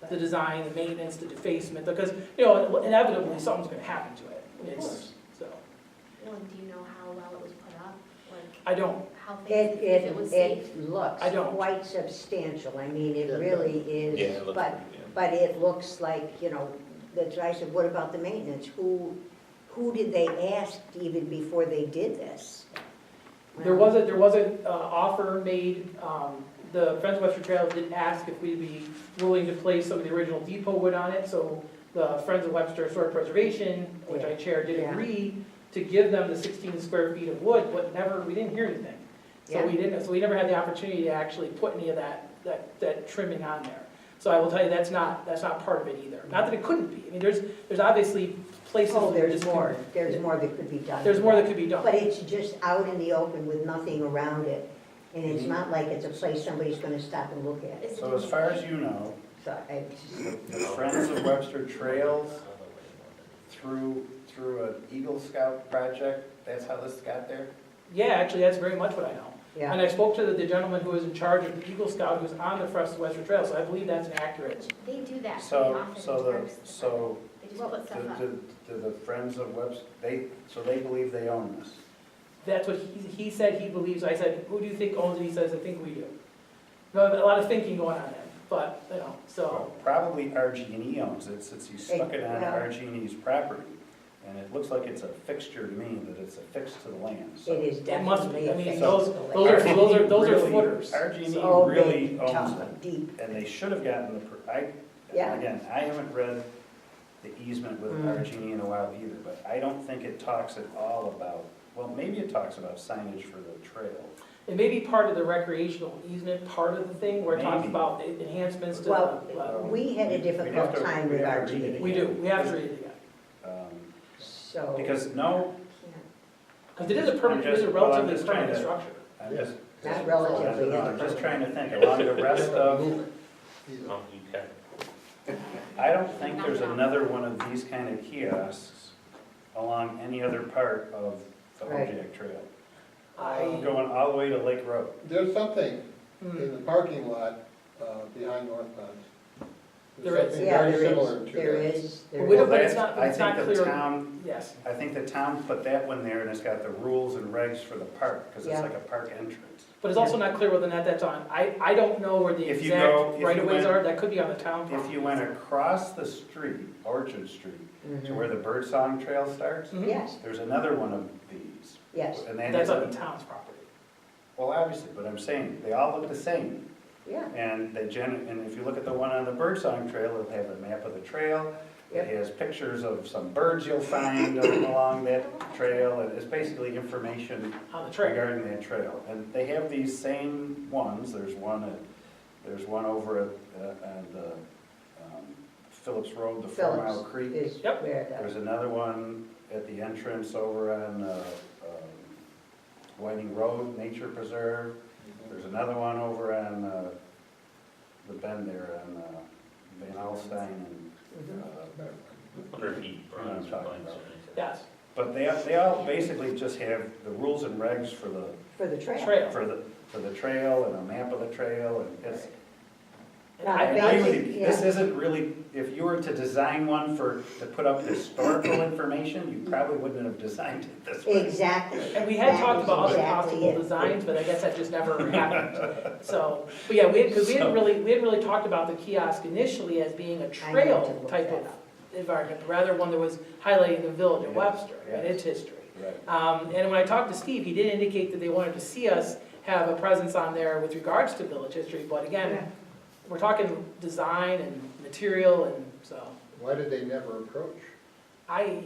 the design, the maintenance, the defacement, because, inevitably, something's gonna happen to it. It's, so, Well, do you know how well it was put up? Like, I don't, how It, things, if it was safe? it looks I don't. quite substantial. I mean, it Yeah. really Yeah, is, it looks but, pretty good. but it looks like, that's why I said, what about the maintenance? Who did they ask even before they did this? there was an offer made, the Friends of Western Trails did ask if we'd be willing to place some of the original depot wood on it, so the Friends of Webster Historic Preservation, which I chair, did Yeah. agree to give them the 16 square feet of wood, but we didn't hear anything. So Yeah. we never had the opportunity to actually put any of that trimming on there. So I will tell you, that's not part of it either. Not that it couldn't be, I mean, there's obviously places. Oh, where there's just- more that could be done. There's more that could be done. But it's just out in the open with nothing around it. And it's Mhm. not like it's a place somebody's gonna stop and look at. Is it So as far as you know, So I the Friends of Webster Trails through an Eagle Scout project, that's how this got there? Yeah, actually, that's very much what I know. And yeah, I spoke to the gentleman who was in charge of the Eagle Scout, who was on the Friends of Western Trail, so I believe that's an accurate. They do that pretty So, often so in the, parks. so They just put stuff up. do the Friends of Webster, they believe they own this? That's what he said he believes. I said, who do you think owns it? He says, I think we do. No, a lot of thinking going on there, but, so. Well, probably RG&E owns it, since he stuck it on Well- RG&E's property. And it looks like it's a fixture to me, that it's affixed to the land, so. it is It must be. definitely I a mean, thing. those are really- footers. RG&E So- Oh, really big, owns tough, it. deep. And they should have gotten Yeah. again, I haven't read the easement with Mm. RG&E in a while either, but I don't think it talks at all about, well, maybe it talks about signage for the trail. It may be part of the recreational easement, part of the thing, where it talks Maybe. about enhancements to Well, the, we had a difficult time with we'd have to RG. read it we do, we have to read it again. So. Because no, Because it is a permanent, it is a Well, I'm relatively just trying permanent to- structure. I'm just. Not relatively, I don't know, it's I'm just permanent. trying to think, along the rest of, Oh, you can. I don't think there's another one of these kind of kiosks along any other part of the Right. Hojack Trail. I, Going all the way to Lake Road. There's something hmm, in the parking lot behind North Ponds. There There's is. something Yeah, very there similar is, to there that. is. But we don't- there but is. it's not- I it's not think the clear. town, yes. I think the town put that one there and it's got the rules and regs for the park, because it's Yeah. like a park entrance. But it's also not clear whether or not that's on, I don't know where the If you go- exact if you right-of-ways went- are, that could be on the town If property. you went across the street, Orchard Street, to Mhm. where the Birdsong Trail starts, Mhm. Yes, there's another one of these. yes, And then, That's on the town's property. well, obviously, but I'm saying, they all look the same. yeah, And and if you look at the one on the Birdsong Trail, it'll have a map of the trail. It Yep. has pictures of some birds you'll find along that trail, and it's basically information On the trail. regarding that trail. And they have these same ones, there's one over at Phillips Road, the 4 Mile Phillips Creek. is Yep. where the, There's another one at the entrance over on Whiting Road, Nature Preserve. There's another one over on the bend there on Van Alstyne and mhm. Underneath, bronze, talking bronze, about. Yes, But they all basically just have the rules and regs for For the trail. trail. for the trail and a map of the trail, and it's, And I I- agree with you, Yeah. this isn't really, if you were to design one to put up historical information, you probably wouldn't have designed it this way. Exactly. And we had That talked is about other exactly possible it. designs, but I guess that just never happened. So, but yeah, because we hadn't really talked about the kiosk initially as being a I need to trail look type that of up. environment, rather one that was highlighting the village of Yes, Webster and yes. its history. Right. And when I talked to Steve, he did indicate that they wanted to see us have a presence on there with regards to village history, but again, we're talking design and material, and so, Why did they never approach I,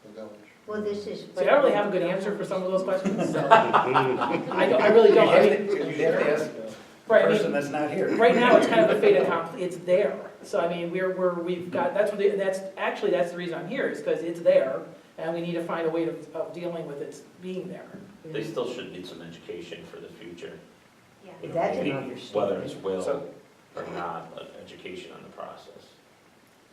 the village? Well, this is. see, I don't really have a good answer for some of those questions, so. I really You'd don't, I have mean, to you'd have to ask the right, I mean, person that's not here. right now, it's kind of a fait accompli, it's there. So I mean, we've got, that's the reason I'm here, is because it's there, and we need to find a way of dealing with it being there. They still should need some education for the future. Yeah. You know, That's an maybe understatement. Whether it's will So- or not, but education on the process.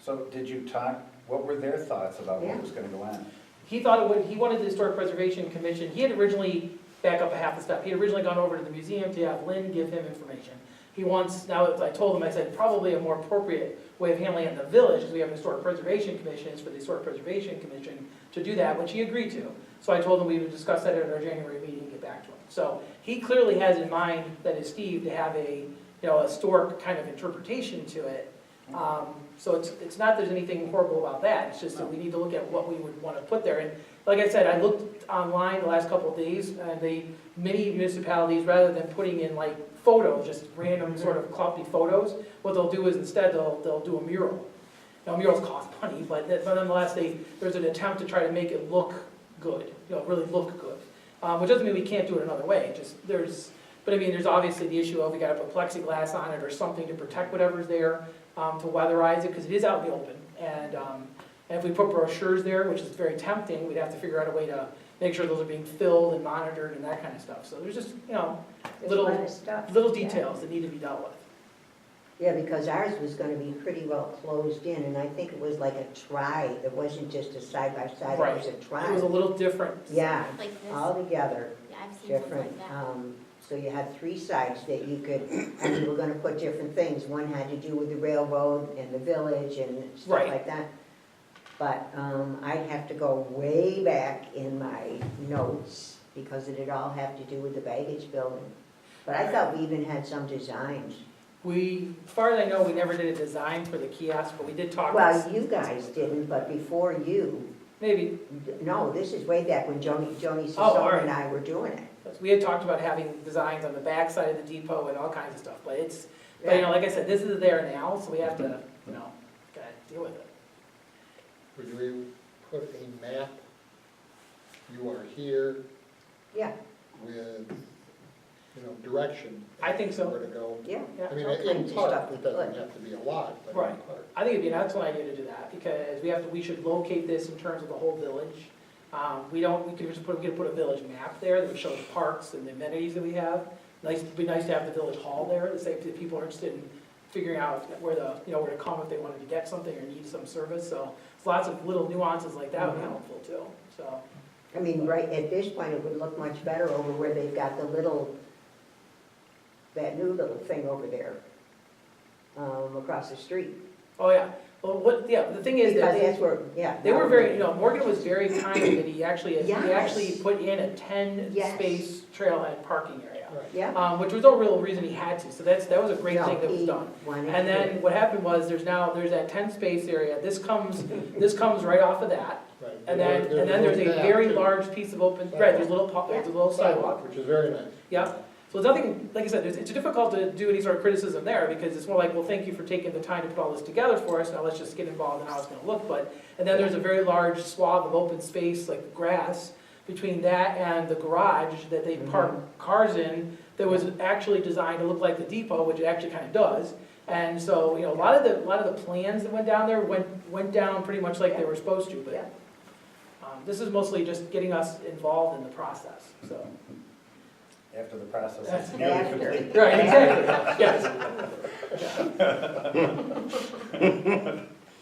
So did you talk, what were their thoughts about Yeah. what was gonna go on? He thought it would, he wanted the Historic Preservation Commission, he had originally, back up a half a step, he had originally gone over to the museum to have Lynn give him information. He wants, now I told him, I said, probably a more appropriate way of handling it in the village, because we have a Historic Preservation Commission, is for the Historic Preservation Commission to do that, which he agreed to. So I told him we would discuss that at our January meeting and get back to him. So he clearly has in mind, that is Steve, to have a, a historic kind of interpretation to it. So it's not there's anything horrible about that, it's just that we need to look at what we would want to put there. And like I said, I looked online the last couple of days, and many municipalities, rather than putting in like photos, just random sort of clumpy photos, what they'll do is instead they'll do a mural. Now murals cost money, but nonetheless, there's an attempt to try to make it look good, really look good. Which doesn't mean we can't do it another way, but I mean, there's obviously the issue of we gotta put plexiglass on it or something to protect whatever's there, to weatherize it, because it is out in the open. And if we put brochures there, which is very tempting, we'd have to figure out a way to make sure those are being filled and monitored and that kind of stuff. So there's just, There's a little- lot of stuff. little Yeah. details that need to be dealt with. Yeah, because ours was gonna be pretty well closed in, and I think it was like a try, it wasn't just a side-by-side, Right. it was a It was a try. little different. Yeah, Like this, all together, yeah, I've seen ones different. like that. So you had three sides that you could, and you were gonna put different things. One had to do with the railroad and the village and stuff Right. like that. But I'd have to go way back in my notes, because it had all have to do with the baggage building. But I thought we even had some designs. As far as I know, we never did a design for the kiosk, but we did talk. Well, you guys didn't, but before you, Maybe, no, this is way back when Joni Oh, all Sisson right. and I were doing it. we had talked about having designs on the back side of the depot and all kinds of stuff, but like I said, this is there now, so we have to, gotta deal with it. Would we put a map, you are here, Yeah, with, direction? I think so. Where to go? yeah. I mean, all in kinds of part, stuff it we doesn't could. have to be a lot, but in Right. part. I think it'd be an excellent idea to do that, because we should locate this in terms of the whole village. We could just put a village map there that would show the parks and the amenities that we have. It'd be nice to have the village hall there, to say if people are interested in figuring out where to come if they wanted to get something or need some service, so lots of little nuances like that would be helpful too, so. I mean, right, at this point, it would look much better over where they've got that new little thing over there, across the street. Oh, yeah, well, the thing is Because that that's where, yeah. they were very, Morgan was very kind that he actually Yes. put in a 10 Yes. space trailhead parking area. Right. Yeah. Which was no real reason he had to, so that was a great No, thing that was he done. wanted to And do then it. what happened was, there's that 10 space area, this comes right off of that. Right. And then there's a little path, very too, large piece of open, right, there's a little sidewalk. Which is very nice. Yep. So it's nothing, like I said, it's difficult to do any sort of criticism there, because it's more like, well, thank you for taking the time to put all this together for us, now let's just get involved in how it's gonna look, and then there's a very large swath of open space, like grass, between that and the garage that they park cars in, that was actually designed to look like the depot, which it actually kinda does. And so, a lot of the plans that went down there went down pretty much like they were supposed to, but Yeah. this is mostly just getting us involved in the process, so. After the process That's is nearly after. complete. Right, exactly, yes.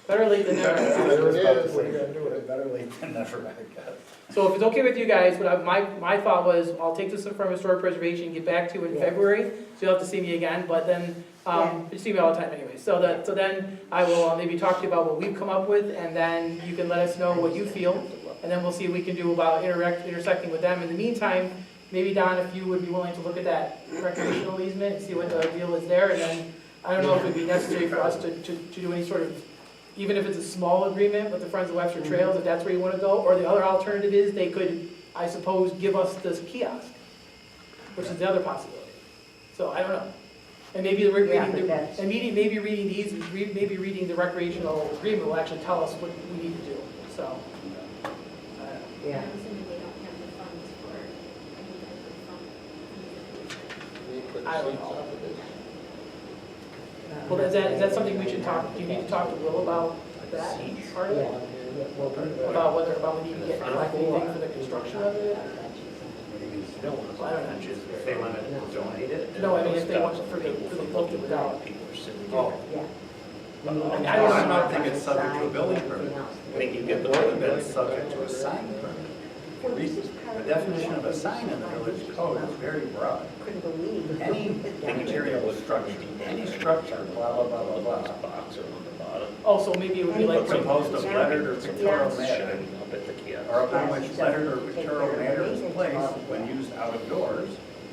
Better late than never. There it is. What are you gonna do with it? Better late than never, I guess. So if it's okay with you guys, my thought was, I'll take this from historic preservation, get back to you in Yeah. February, so you'll have to see me again, but then, you see me all the time anyway. So then I will maybe talk to you about what we've come up with, and then you can let us know what you feel, and then we'll see what we can do about intersecting with them. In the meantime, maybe Don, if you would be willing to look at that recreational easement and see what the deal is there, and then, I don't know if it would be necessary for us to do any sort of, even if it's a small agreement with the Friends of Webster Trails, if that's where you want to go, or the other alternative is they could, I suppose, give us this kiosk, which is the other possibility. So I don't know. And maybe Yeah, but that's- maybe reading these, maybe reading the recreational agreement will actually tell us what we need to do, so. I don't know. Yeah. I'm assuming they don't have the funds for any type of fund. We put I don't seats know. up with this. Well, is that something we should talk, do you need to talk to Will about that part of it? About about we need to get anything for the construction of it? Well, I don't know. If they want to donate it. No, I mean, if they want, for the book to without. People are sitting Oh. there. Yeah. I mean, I I don't I'm know. not thinking it's subject to a building permit. I think you get the It would have building been subject to a sign permit. The definition of a sign in the village code is very broad. Couldn't believe. Any material structure, any structure, blah, blah, blah, blah, blah. Box or on the bottom. Oh, so maybe it would be like. Composed of lettered or pictorial matter, Shining up at the kiosk. or upon which lettered or pictorial matter is placed when used out of doors.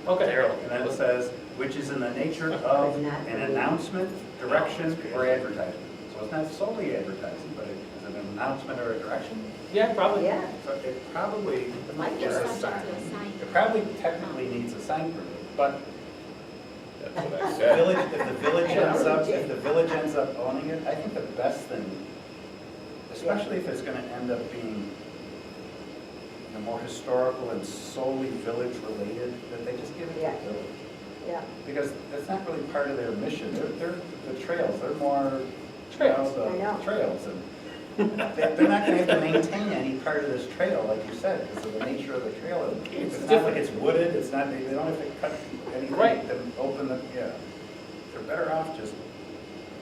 Okay, There. And then it says, which is in the nature of an announcement, direction, or advertisement. So it's not solely advertising, but it is an announcement or a direction. yeah, probably. Yeah. So it probably It might is a Subject sign. to a sign. It probably technically needs a sign permit, but That's what I if said. if the village ends up owning it, I think the best thing, especially if it's gonna end up being more historical and solely village related, that they just give it to Yeah. the village. Yeah. Because that's not really part of their mission. They're the trails, they're more, Trails. the I know. trails. And they're not gonna have to maintain any part of this trail, like you said, because of the nature of the trail. It's It's not different. like it's wooded, it's not, they don't have to cut anything Right. to open the, yeah. They're better off just,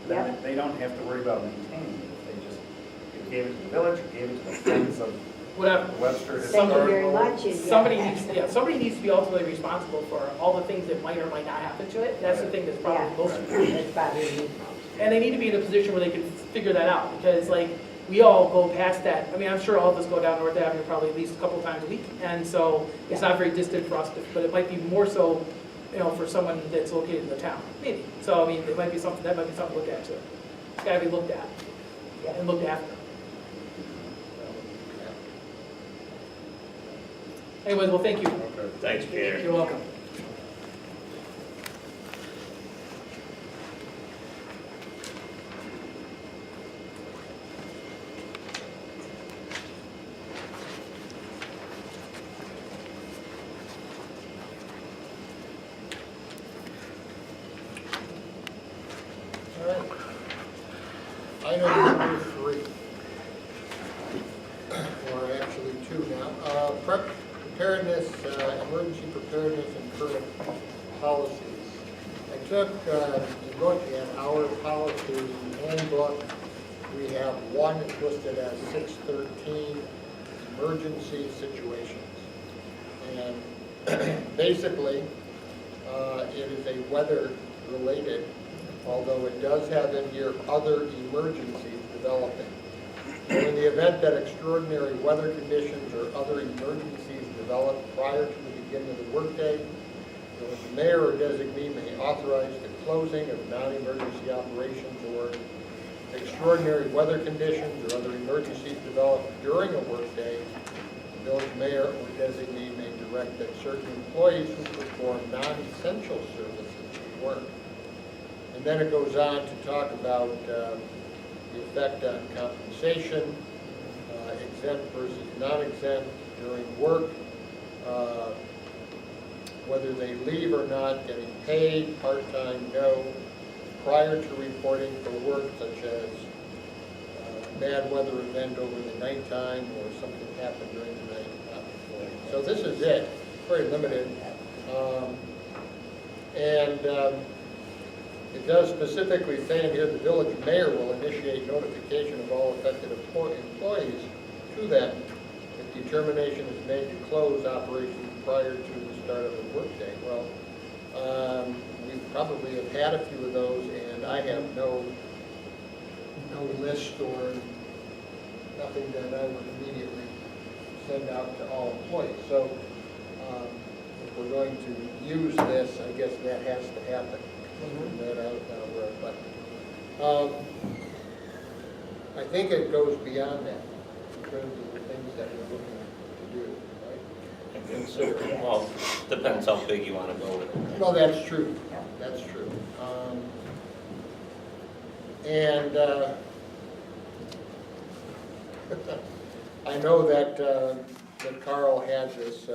Yeah. they don't have to worry about maintaining it. If they just gave it to the village, or gave it to the Friends of Whatever. Webster Thank you very Historical. much. and yeah. Somebody needs to be ultimately responsible for all the things that might or might not happen to it. That's the thing that's probably Yeah. most important. That's bothering me. And they need to be in a position where they can figure that out, because like, we all go past that. I mean, I'm sure all of us go down North Avenue probably at least a couple times a week, and so it's not very distant for us, but it might be more so, for someone that's located in the town, maybe. So, I mean, it might be something, that might be something to look at too. It's gotta be looked at and looked after. Anyways, well, thank you. Thanks, Peter. You're welcome. All right. Item number 3. Or actually 2 now. Preparedness, emergency preparedness and current policies. I took a look at our policy handbook. We have one listed as 613, emergency situations. And basically, it is a weather-related, although it does have in here other emergencies developing. So in the event that extraordinary weather conditions or other emergencies develop prior to the beginning of the workday, the mayor or designee may authorize the closing of non-emergency operations, or extraordinary weather conditions or other emergencies develop during a workday, the village mayor or designee may direct that certain employees who perform non-essential services work. And then it goes on to talk about the effect on compensation, exempt versus non-exempt during work, whether they leave or not, getting paid, part-time, no, prior to reporting for work, such as a bad weather event over the nighttime or something happened during the night, not before. So this is it, very limited. It does specifically say in here, the village mayor will initiate notification of all affected employees to them if determination is made to close operations prior to the start of the workday. Well, we probably have had a few of those, and I have no list or nothing that I would immediately send out to all employees. So if we're going to use this, I guess that has to happen. That I was not aware of. But I think it goes beyond that in terms of the things that we're looking to do, right? And consider. Well, depends how big you wanna go with it. Well, that's true. That's true. And I know that Carl had this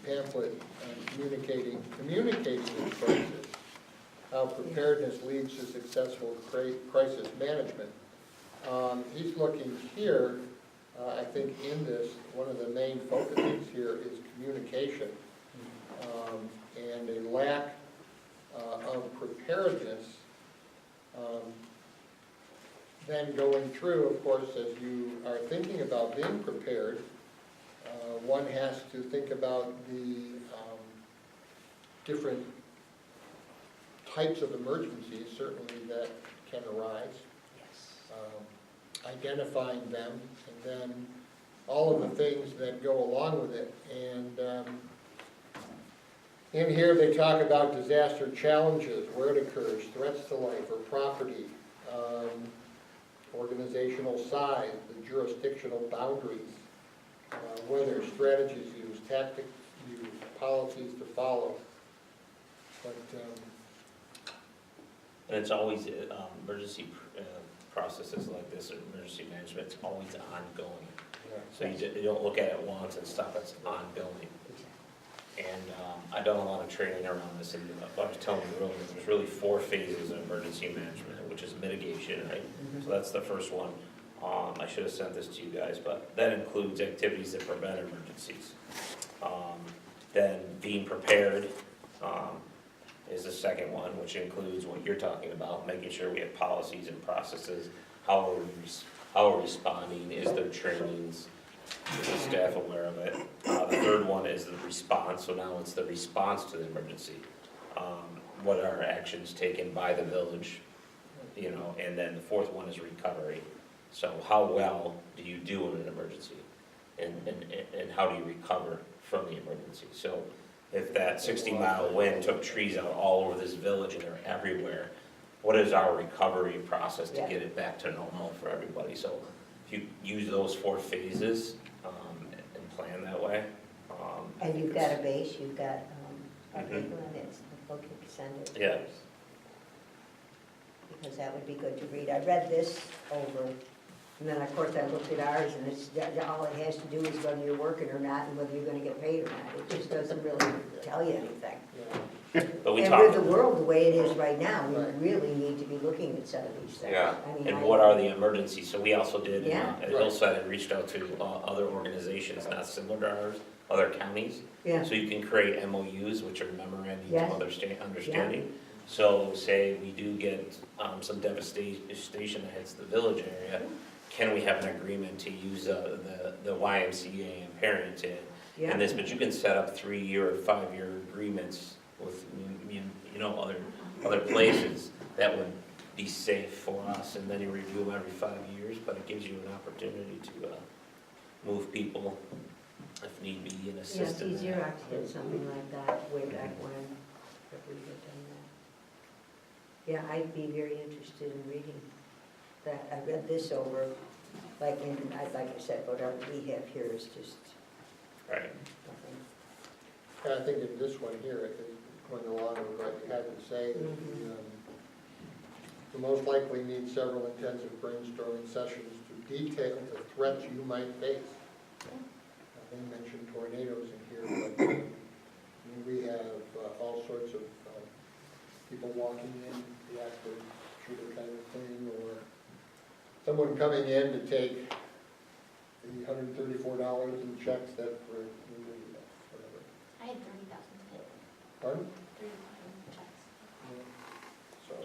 pamphlet on communicating his crisis, how preparedness leads to successful crisis management. He's looking here, I think in this, one of the main focuses here is communication, and a lack of preparedness. Then going through, of course, as you are thinking about being prepared, one has to think about the different types of emergencies, certainly, that can arise. Identifying them, and then all of the things that go along with it. And in here they talk about disaster challenges, where it occurs, threats to life or property, organizational size, the jurisdictional boundaries, whether strategies used, tactics used, policies to follow. But And it's always, emergency processes like this, emergency management, it's always ongoing. So you don't look at it once and stop, it's ongoing. And I've done a lot of training around this, and I was telling you earlier, there's really 4 phases of emergency management, which is mitigation, right? So that's the first one. I should have sent this to you guys, but that includes activities that prevent emergencies. Then being prepared is the second one, which includes what you're talking about, making sure we have policies and processes, how we're responding, is there trainings, is the staff aware of it? The third one is the response, so now it's the response to the emergency. What are actions taken by the village, you know, and then the fourth one is recovery. So how well do you do in an emergency? And how do you recover from the emergency? So if that 60-mile wind took trees out all over this village and they're everywhere, what is our recovery process to get it back to normal for everybody? So if you use those 4 phases and plan that way. And you've got a base, you've got a paper on it, the book, you can send it. to Yeah. us. Because that would be good to read. I read this over, and then of course I looked at ours, and it's, all it has to do is whether you're working or not, and whether you're gonna get paid or not. It just doesn't really tell you anything. But we And talked. with the world the way it is right now, we really need to be looking at some of these things. Yeah, I mean, and what are the emergencies? So we also did, Yeah. at Hillside, I reached out to other organizations not similar to ours, other counties. Yeah, So you can create MOUs, which are memorandums Yes. of understanding. So say we do get some devastation that hits the village area, can we have an agreement to use the YMCA in Parrington? yeah. And this, but you can set up 3-year or 5-year agreements with, you know, other places that would be safe for us, and then you review them every 5 years, but it gives you an opportunity to move people if need be and Yeah, assist in see, that. Xerox did something like that way back when, that we had done that. Yeah, I'd be very interested in reading that. I read this over, like, like I said, whatever we have here is just Right. nothing. And I think in this one here, it is going along with what you had to say, you'll most likely need several intensive brainstorming sessions to detail the threats you might face. They mentioned tornadoes in here, but we have all sorts of people walking in, the active shooter kind of thing, or someone coming in to take the $134 in checks that were, whatever. I had 30,000 hit, Pardon? 30,000 checks.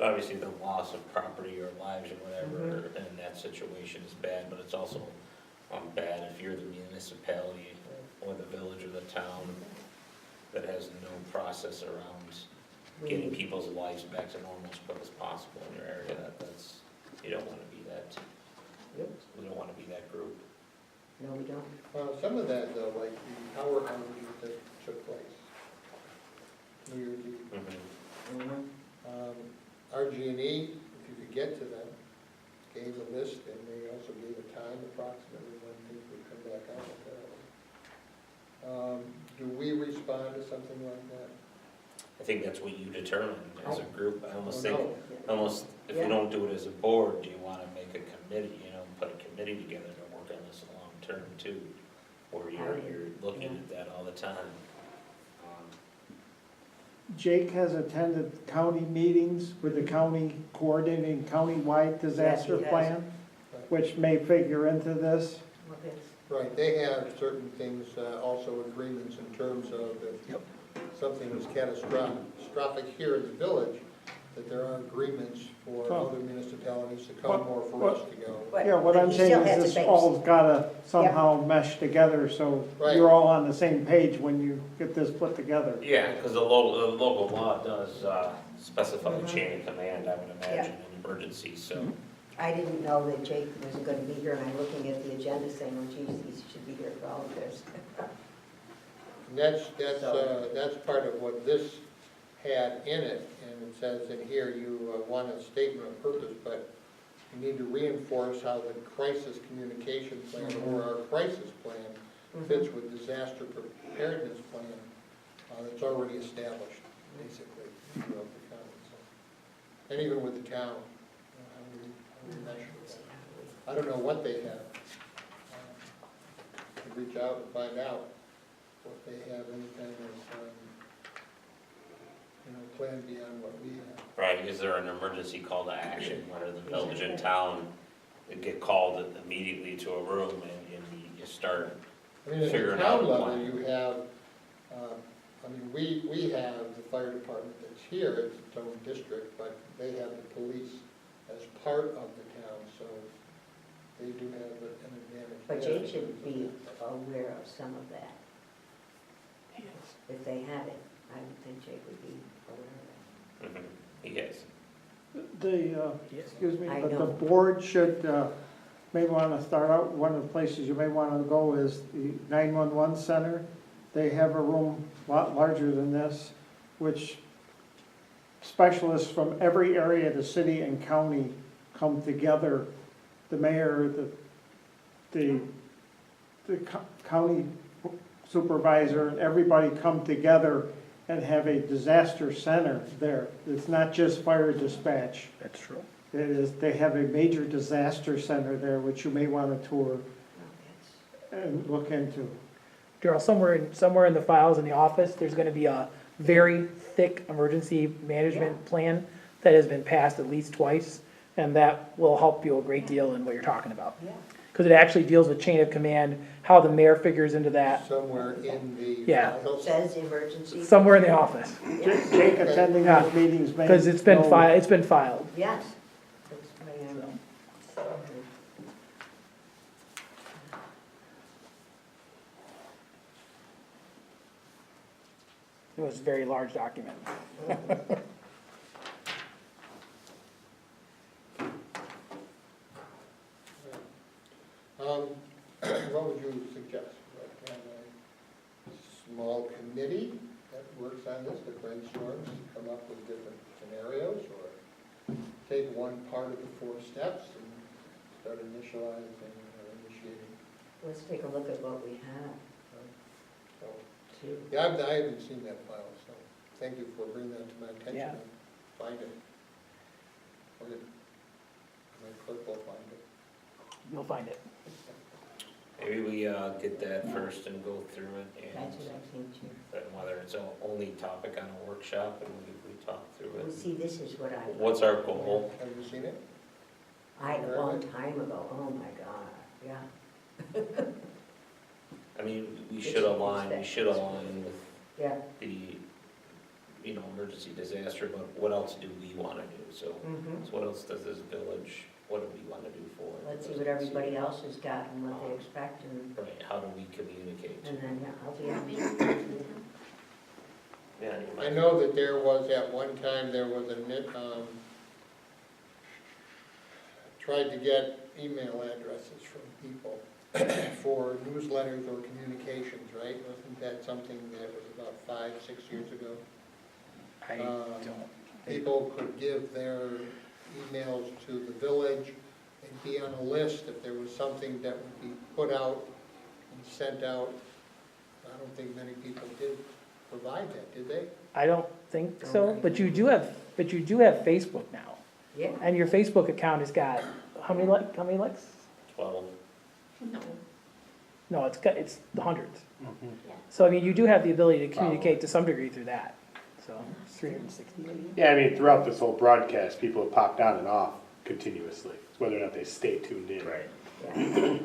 obviously the loss of property or lives or whatever in that situation is bad, but it's also bad if you're the municipality or the village or the town that has no process around getting people's lives back to normal as quick as possible in your area. That's, you don't wanna be that, Yep. we don't wanna be that group. No, we don't. Well, some of that though, like the power outage that took place, New Year's Eve. RG&E, if you could get to them, gave a list and they also gave a time approximately when things would come back on. Do we respond to something like that? I think that's what you determine as a group. I almost think, Oh, almost, if Yeah. you don't do it as a board, do you wanna make a committee, put a committee together to work on this long-term too? Where you're looking at that all the time. Jake has attended county meetings with the county coordinating countywide disaster Yes, he has. plan, which may figure into this. Right, they have certain things, also agreements in terms of if something was catastrophic here in the village, that there are agreements for Well, other municipalities to come or for us to go. But- Yeah, what but I'm he saying still has is to this say- all's gotta somehow mesh together, so Right. you're all on the same page when you get this put together. Yeah, because the local law does specify the chain of command, I would imagine, in emergencies, so. I didn't know that Jake wasn't gonna be here, and I'm looking at the agenda saying, oh geez, he should be here for all of this. And that's part of what this had in it, and it says in here, you want a statement of purpose, but you need to reinforce how the crisis communication plan or our crisis plan fits with disaster preparedness plan that's already established, basically, throughout the county. So, and even with the town, how we mesh with that. I don't know what they have. Reach out and find out what they have, any kind of, plan beyond what we have. Right, is there an emergency call to action where the village and town get called immediately to a room and you start, I mean, at the Figuring out town a level, plan. you have, we have the fire department that's here, it's its own district, but they have the police as part of the town, so they do have an advantage. But there. Jake should be aware of some of that. If they have it, I would think Jake would be aware of he gets. Excuse me, I but the know. board should, may wanna start out, one of the places you may wanna go is the 911 center. They have a room a lot larger than this, which specialists from every area of the city and county come together. The mayor, the county supervisor, and everybody come together and have a disaster center there. It's not just fire dispatch. That's true. It is, they have a major disaster center there, which you may want to tour it. and look into. Daryl, somewhere in the files in the office, there's gonna be a very thick emergency management plan that has been passed at least twice, and that will help you a great deal in what you're talking about. Yeah. Because it actually deals with chain of command, how the mayor figures into that, Somewhere in the Yeah. It files. says emergency. somewhere in the office, Jake attending Yeah. those meetings may. because it's been know- it's been filed. Yes. That's my, It was a very large document. What would you suggest? Like, have a small committee that works on this, that brainstorms, come up with different scenarios, or take one part of the 4 steps and start initializing or initiating? let's take a look at what we have, So, too. yeah, I haven't seen that file, so thank you for bringing that to my attention. Yeah. I'll find it. Or my clerk will find it. You'll find it. Maybe we get that first and go through it, That's what I think too. and whether it's an only topic on a workshop, and we talk through Well, it. see, this is what I. What's our goal? Have you seen it? A long time ago, oh my God, yeah, I mean, we It's- should it's align that- with yeah. the you know, emergency disaster, but what else do we wanna do? So, Mhm. so what else does this village, what do we wanna do for it? Let's see what everybody else has got and what they expect, and Right, how do we communicate? then, yeah, I'll be Yeah, on. maybe we can do that. Yeah, you I might- know that there was, at one time, there was tried to get email addresses from people for newsletters or communications, right? Wasn't that something that was about 5, 6 years ago? I don't. People could give their emails to the village and be on a list if there was something that would be put out and sent out. I don't think many people did provide that, did they? I don't think so, but you do have Facebook now. Yeah, And your Facebook account has got, how many likes? 12. No, No, it's the hundreds. yeah. So, I mean, you do have the ability to communicate to some degree through that, so, it's 360 maybe. Yeah, I mean, throughout this whole broadcast, people have popped on and off continuously. It's whether or not they stay tuned in. Right. yeah.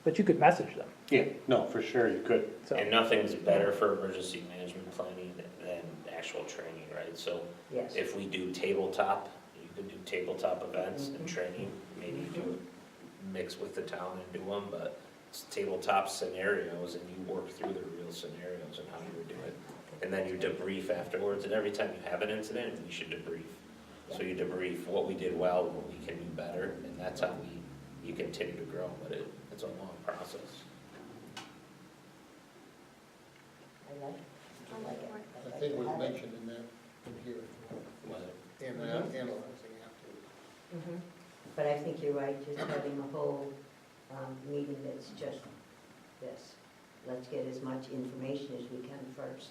But you could message them, Yeah, no, for sure, you could. so. And nothing's better for emergency management planning than actual training, right? So Yes. if we do tabletop, you can do tabletop events and Mhm. training, maybe do it, mix with the town and do them, but it's tabletop scenarios and you work through the real scenarios and how you would do it. And then you debrief afterwards, and every time you have an incident, you should debrief. So you debrief what we did well, what we can do better, and that's how you continue to grow, but it's a long process. I like it. I like it. I think it was mentioned in that, in here, But and analyzing afterwards. Mhm. But I think you're right, just having a whole meeting that's just this. Let's get as much information as we can first.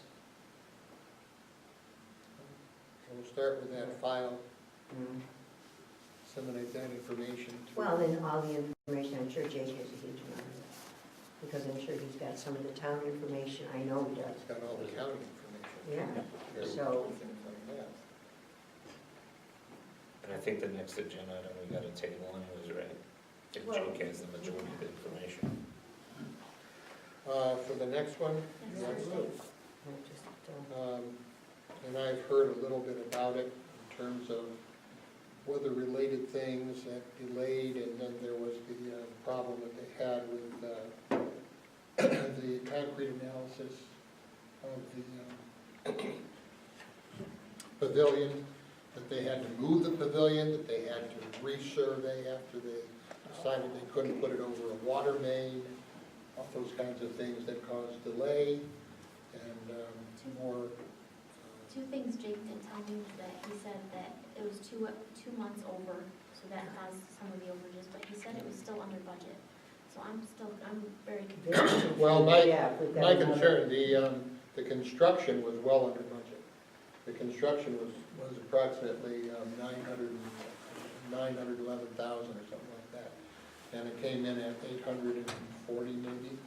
We'll start with that file, Mm. disseminate that information to. Well, then all the information, I'm sure Jake has a huge amount of that, because I'm sure he's got some of the town information, I know he does. It's got all the county information. Yeah, Very so- things like that. And I think the next agenda item we got a table anyways, right? If Well- Jake has the majority of the information. For the next one, Next Yes. Thursday. I just, and I've heard a little bit about it in terms of weather-related things that delayed, and then there was the problem that they had with the concrete analysis of the pavilion, that they had to move the pavilion, that they had to resurvey after they decided they couldn't put it over a water main, all those kinds of things that caused delay, and more. Two things Jake did tell me was that he said that it was 2 months over, so that caused some of the overages, but he said it was still under budget. So I'm very confused. Well, Yeah, we've got my another- concern, the construction was well under budget. The construction was approximately 911,000 or something like that. And it came in at 840 maybe.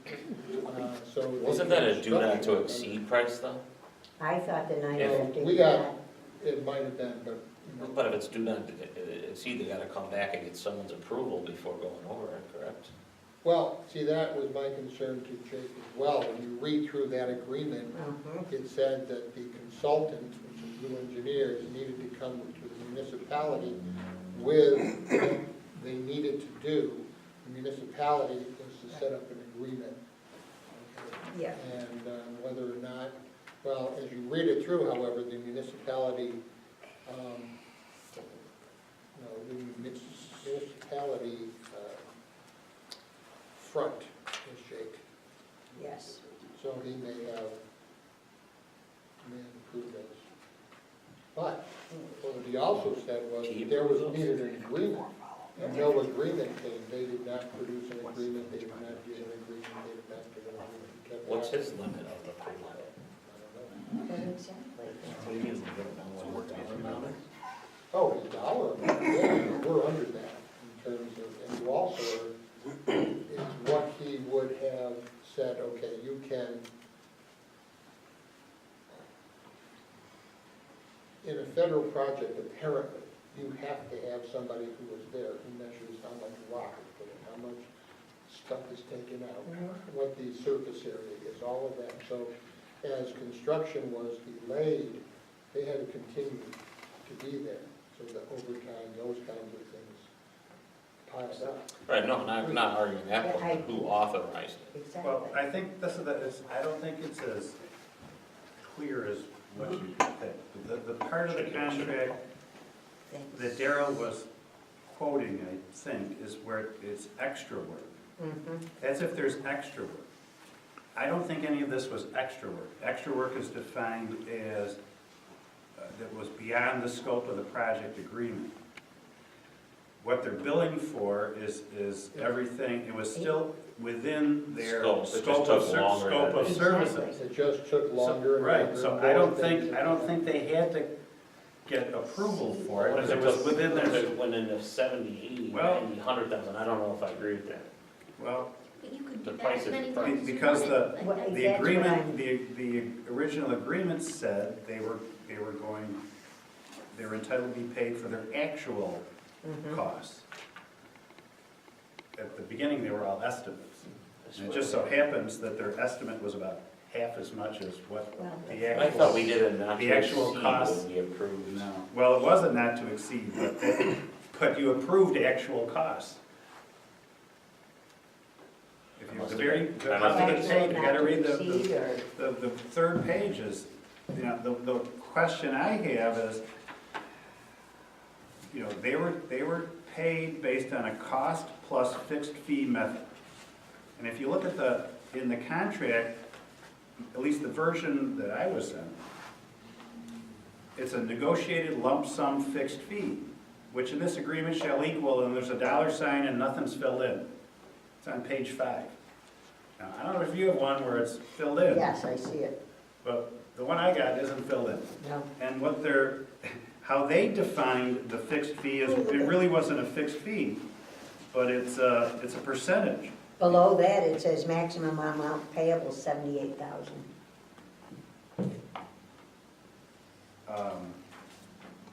So the Wasn't that a do not to construction- exceed price though? I thought the nine Yeah, fifty. we got- It might have been, but, you know, But if it's do not to exceed, they gotta come back and get someone's approval before going over it, correct? well, see, that was my concern to Jake as well. When you read through that agreement, it said that the consultant, which is Blue Engineers, needed to come to the municipality with what they needed to do. The municipality was to set up an agreement. Okay? Yeah, And whether or not, well, as you read it through, however, the municipality, front is Jake. yes. So he may have approved those. But what he also said was that there was needed an agreement. And no agreement came. They did not produce an agreement, they did not give an agreement, they did not give an agreement. He kept What's asking. his limit of approval? I don't know. Exactly. What do you mean, you don't know what the dollar amount is? Oh, the dollar amount, yeah, we're under that in terms of, and you also are, is what he would have said, okay, you can, in a federal project, apparently, you have to have somebody who was there, who measures how much rock is put in, how much stuff is taken out, what the surface area is, all of that. So as construction was delayed, they had to continue to be there. So the overtime, those kinds of things piled up. Right, no, not arguing that Yeah, point, but who authorized it? Exactly. Well, I think this is, I don't think it's as clear as what you think. The part of the contract that Daryl was quoting, I think, is where it's extra work. Mhm. That's if there's extra work. I don't think any of this was extra work. Extra work is defined as, that was beyond the scope of the project agreement. What they're billing for is everything, it was still within their Scope, it just scope took of, longer scope of than- services. It just took longer and Right, longer. so and I more don't things. think they had to get approval for it, What because if it it was was within If their, it went into 70, 80, Well- 90, 100,000, I don't know if I agree with that. well, But you could The do price that is many the times as you because want the- it. Like, Well, that's- the That's what agreement, I'm- the original agreement said they were entitled to be paid for their actual Mhm. costs. At the beginning, they were all estimates. That's And it what just so happens that their estimate was about half as much as what Well, the I thought we actual. did it not the to actual exceed cost- when we approved. No, well, it wasn't not to exceed, but you approved actual costs. If you, the very, the top of the Actual page, you not gotta to read exceed or- the third page is, you know, the question I have is, you know, they were paid based on a cost plus fixed fee method. And if you look at in the contract, at least the version that I was in, it's a negotiated lump sum fixed fee, which in this agreement shall equal, and there's a dollar sign and nothing's filled in. It's on page 5. Now, I don't know if you have one where it's filled in, Yes, I see it. but the one I got isn't filled in. No. And how they defined the fixed fee is, it really wasn't a fixed fee, but it's a percentage. Below that, it says maximum amount payable, 78,000.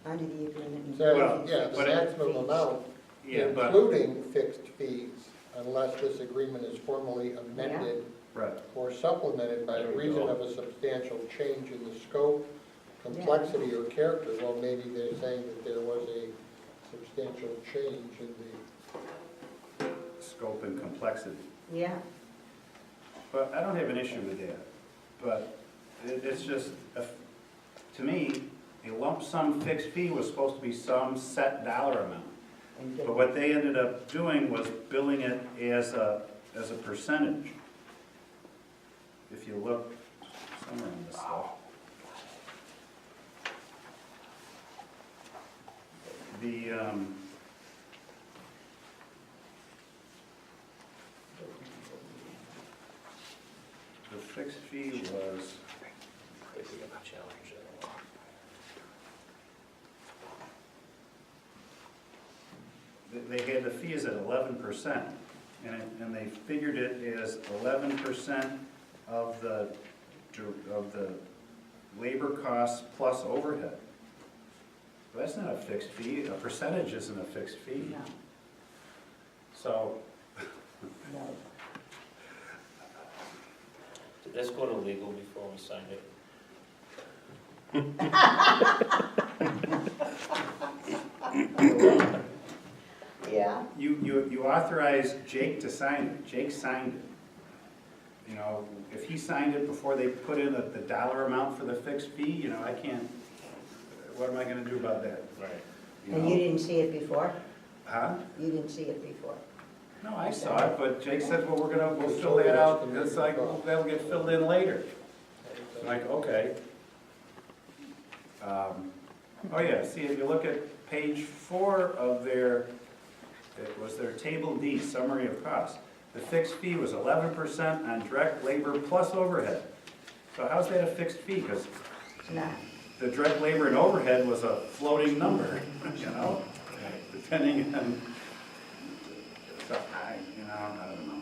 Under the agreement. So, Well, yeah, the but it- maximum amount, Yeah, but, including fixed fees, unless this agreement is formally amended right, or supplemented by There we reason go. of a substantial change in the scope, complexity, or character. Well, maybe they're saying that there was a substantial change in the, scope and complexity. Yeah, But I don't have an issue with that. But it's just, to me, a lump sum fixed fee was supposed to be some set dollar amount. and But get- what they ended up doing was billing it as a percentage. If you look somewhere in this stuff. The fixed fee was, I think we got challenged at all. they had the fees at 11%, and they figured it as 11% of the labor costs plus overhead. Well, that's not a fixed fee, a percentage isn't a fixed fee. No, So, no. Did this go to legal before we signed it? Yeah, you authorized Jake to sign it, Jake signed it. You know, if he signed it before they put in the dollar amount for the fixed fee, you know, I can't, what am I gonna do about that? Right. and you didn't see it before? Huh? You didn't see it before? No, I saw it, but Jake said, well, we'll fill that out, and it's like, well, that'll get filled in later. I'm like, okay. Oh yeah, see, if you look at page 4 of it was their table D, summary of costs. The fixed fee was 11% on direct labor plus overhead. So how's that a fixed fee? Because It's not. the direct labor and overhead was a floating number, you know, depending on, so I don't know.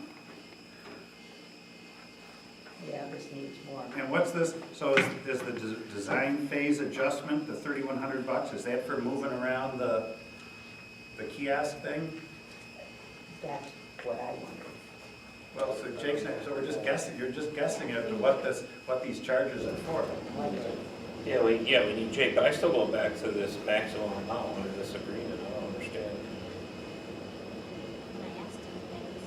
Yeah, this needs more. And what's this, so is the design phase adjustment, the $3,100, is that for moving around the kiosk thing? That's what I wonder. Well, so Jake's, so we're just guessing, you're just guessing as to what these charges are for. Yeah, we need Jake, but I still go back to this maximum amount under this agreement, I don't understand. And I asked him if that was.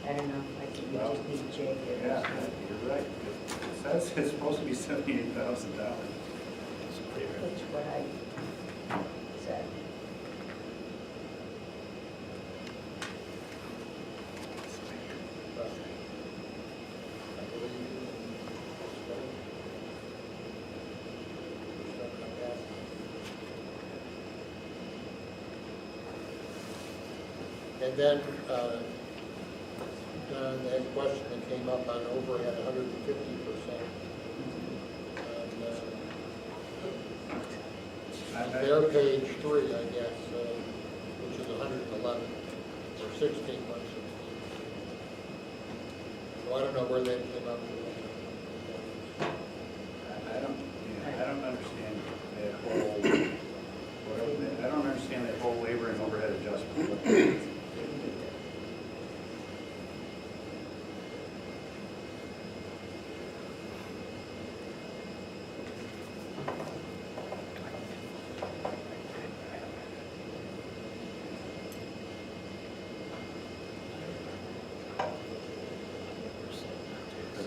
I don't know, I think we just need Jake. Yeah, you're right. It says it's supposed to be $78,000. It's pretty rare. That's what I said. And then, that question that came up on overhead, 150%. And their page 3, I guess, which is 111, or 16 months. So I don't know where that came up. I don't understand that whole labor and overhead adjustment.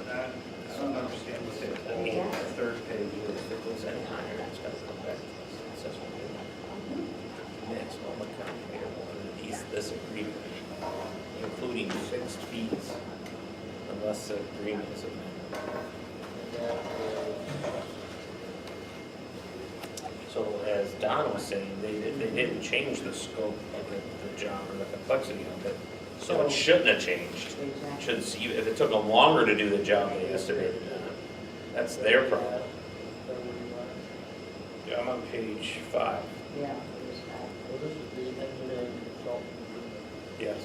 I don't understand what that third page is. If it goes any higher, it's gotta come back to us. It says what we want. Maximum account payable underneath this agreement, including fixed fees, unless the agreement is amended. So as Don was saying, they didn't change the scope of the job or the complexity of it, so it shouldn't have changed. Exactly. Shouldn't see, if it took them longer to do the job they estimated, that's their problem. Yeah, I'm on page 5. Yeah, it was that. Well, this is the engineering consultant agreement. Yes,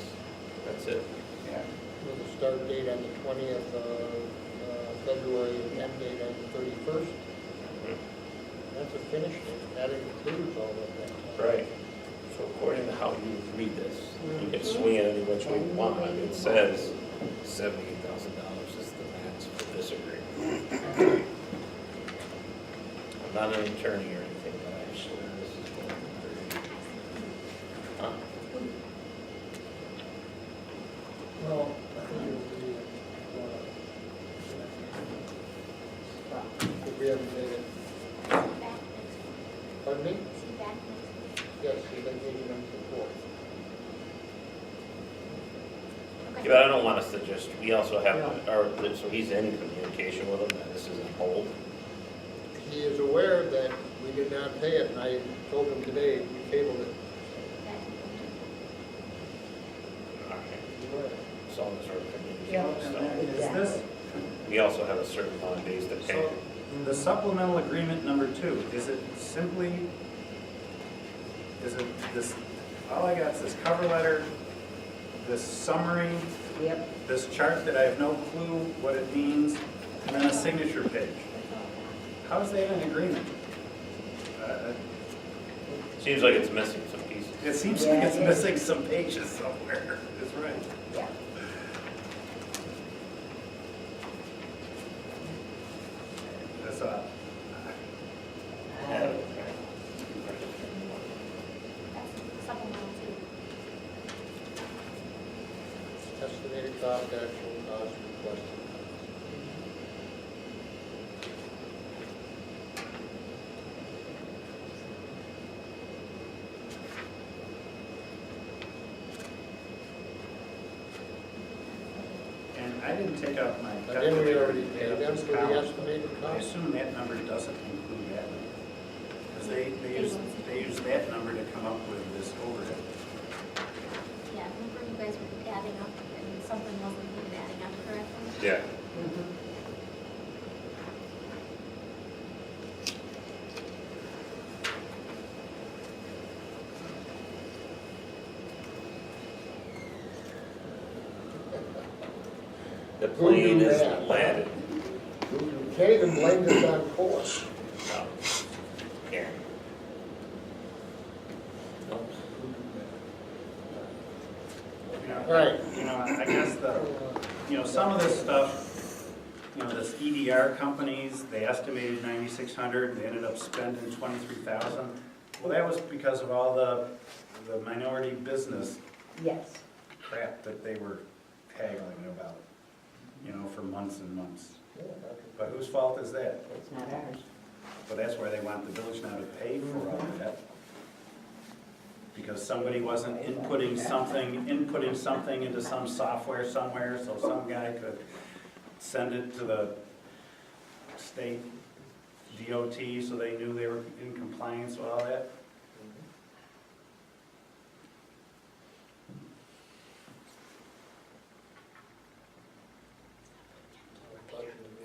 that's it. Yeah. With a start date on the 20th of February and end date on the 31st. That's a finish date. That includes all of that. Right. So according to how you read this, you can swing it any which way you want. It says $78,000 is the max for this agreement. I'm not an attorney or anything, but I swear this is what I'm doing. Huh? Well, I think it would be, if we haven't made it. Back next week. Pardon me? Is he back next week? Yes, we've been meeting on the 4th. Yeah, but I don't want us to just, we also have, so he's in communication with him, that this is on hold. He is aware that we did not pay it, and I told him today we tabled it. All right. It's all this sort of Yeah. communication Is stuff. this, We also have a certain amount of days to pay. so, the supplemental agreement number 2, is it simply, is it this, all I got is this cover letter, this summary, Yep, this chart that I have no clue what it means, and then a signature page? How is that an agreement? Seems like it's missing some pieces. It seems like it's missing some pages somewhere, that's right. yeah. That's That's supplemental too. Estimated cost, actual cost, requested. And I didn't take out my But didn't we calculator. already pay them for the estimated I cost? assume that number doesn't include that number. Because they use that number to come up with this overhead. Yeah, remember you guys were adding up and something wasn't even adding up correctly? Yeah. The plane is landed. You can't even blame this on cost. No. Karen. All right. I guess some of this stuff, this EDR companies, they estimated 9,600, they ended up spending 23,000. Well, that was because of all the minority business Yes, crap that they were haggling about, for months and months. But whose fault is that? it's not ours. But that's why they want the village now to pay for all of that. Because somebody wasn't inputting something into some software somewhere, so some guy could send it to the state DOT so they knew they were in compliance with all that.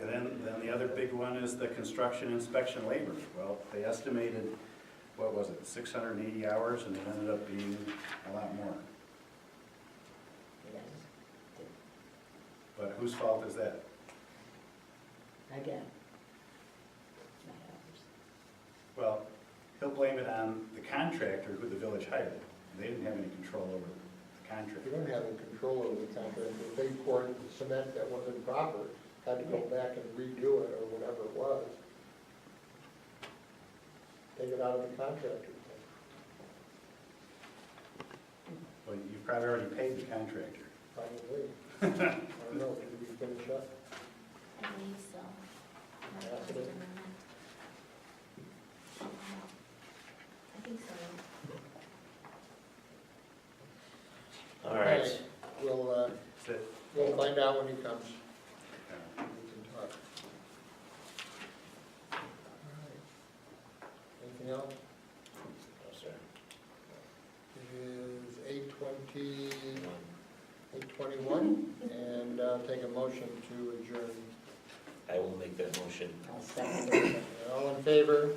And then the other big one is the construction inspection labor. Well, they estimated, what was it, 680 hours, and it ended up being a lot more. Yes. But whose fault is that? Again. Not ours. Well, he'll blame it on the contractor who the village hired. They didn't have any control over the contractor. You don't have any control over the contract. If they poured cement that wasn't proper, had to go back and redo it or whatever it was. Take it out of the contractor. Well, you've probably already paid the contractor. Probably. I don't know, did we finish up? I believe so. I'm not That's it. positive on that. I think so. All right. We'll find out when he comes. We can talk. All right. Anything else? No, sir. It is 8:21, and take a motion to adjourn. I will make that motion. I'll second it. All in favor?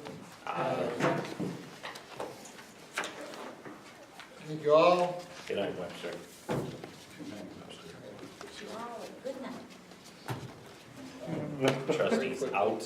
Thank you all. Good night, Webster. Wish you all a good night. Trustees out.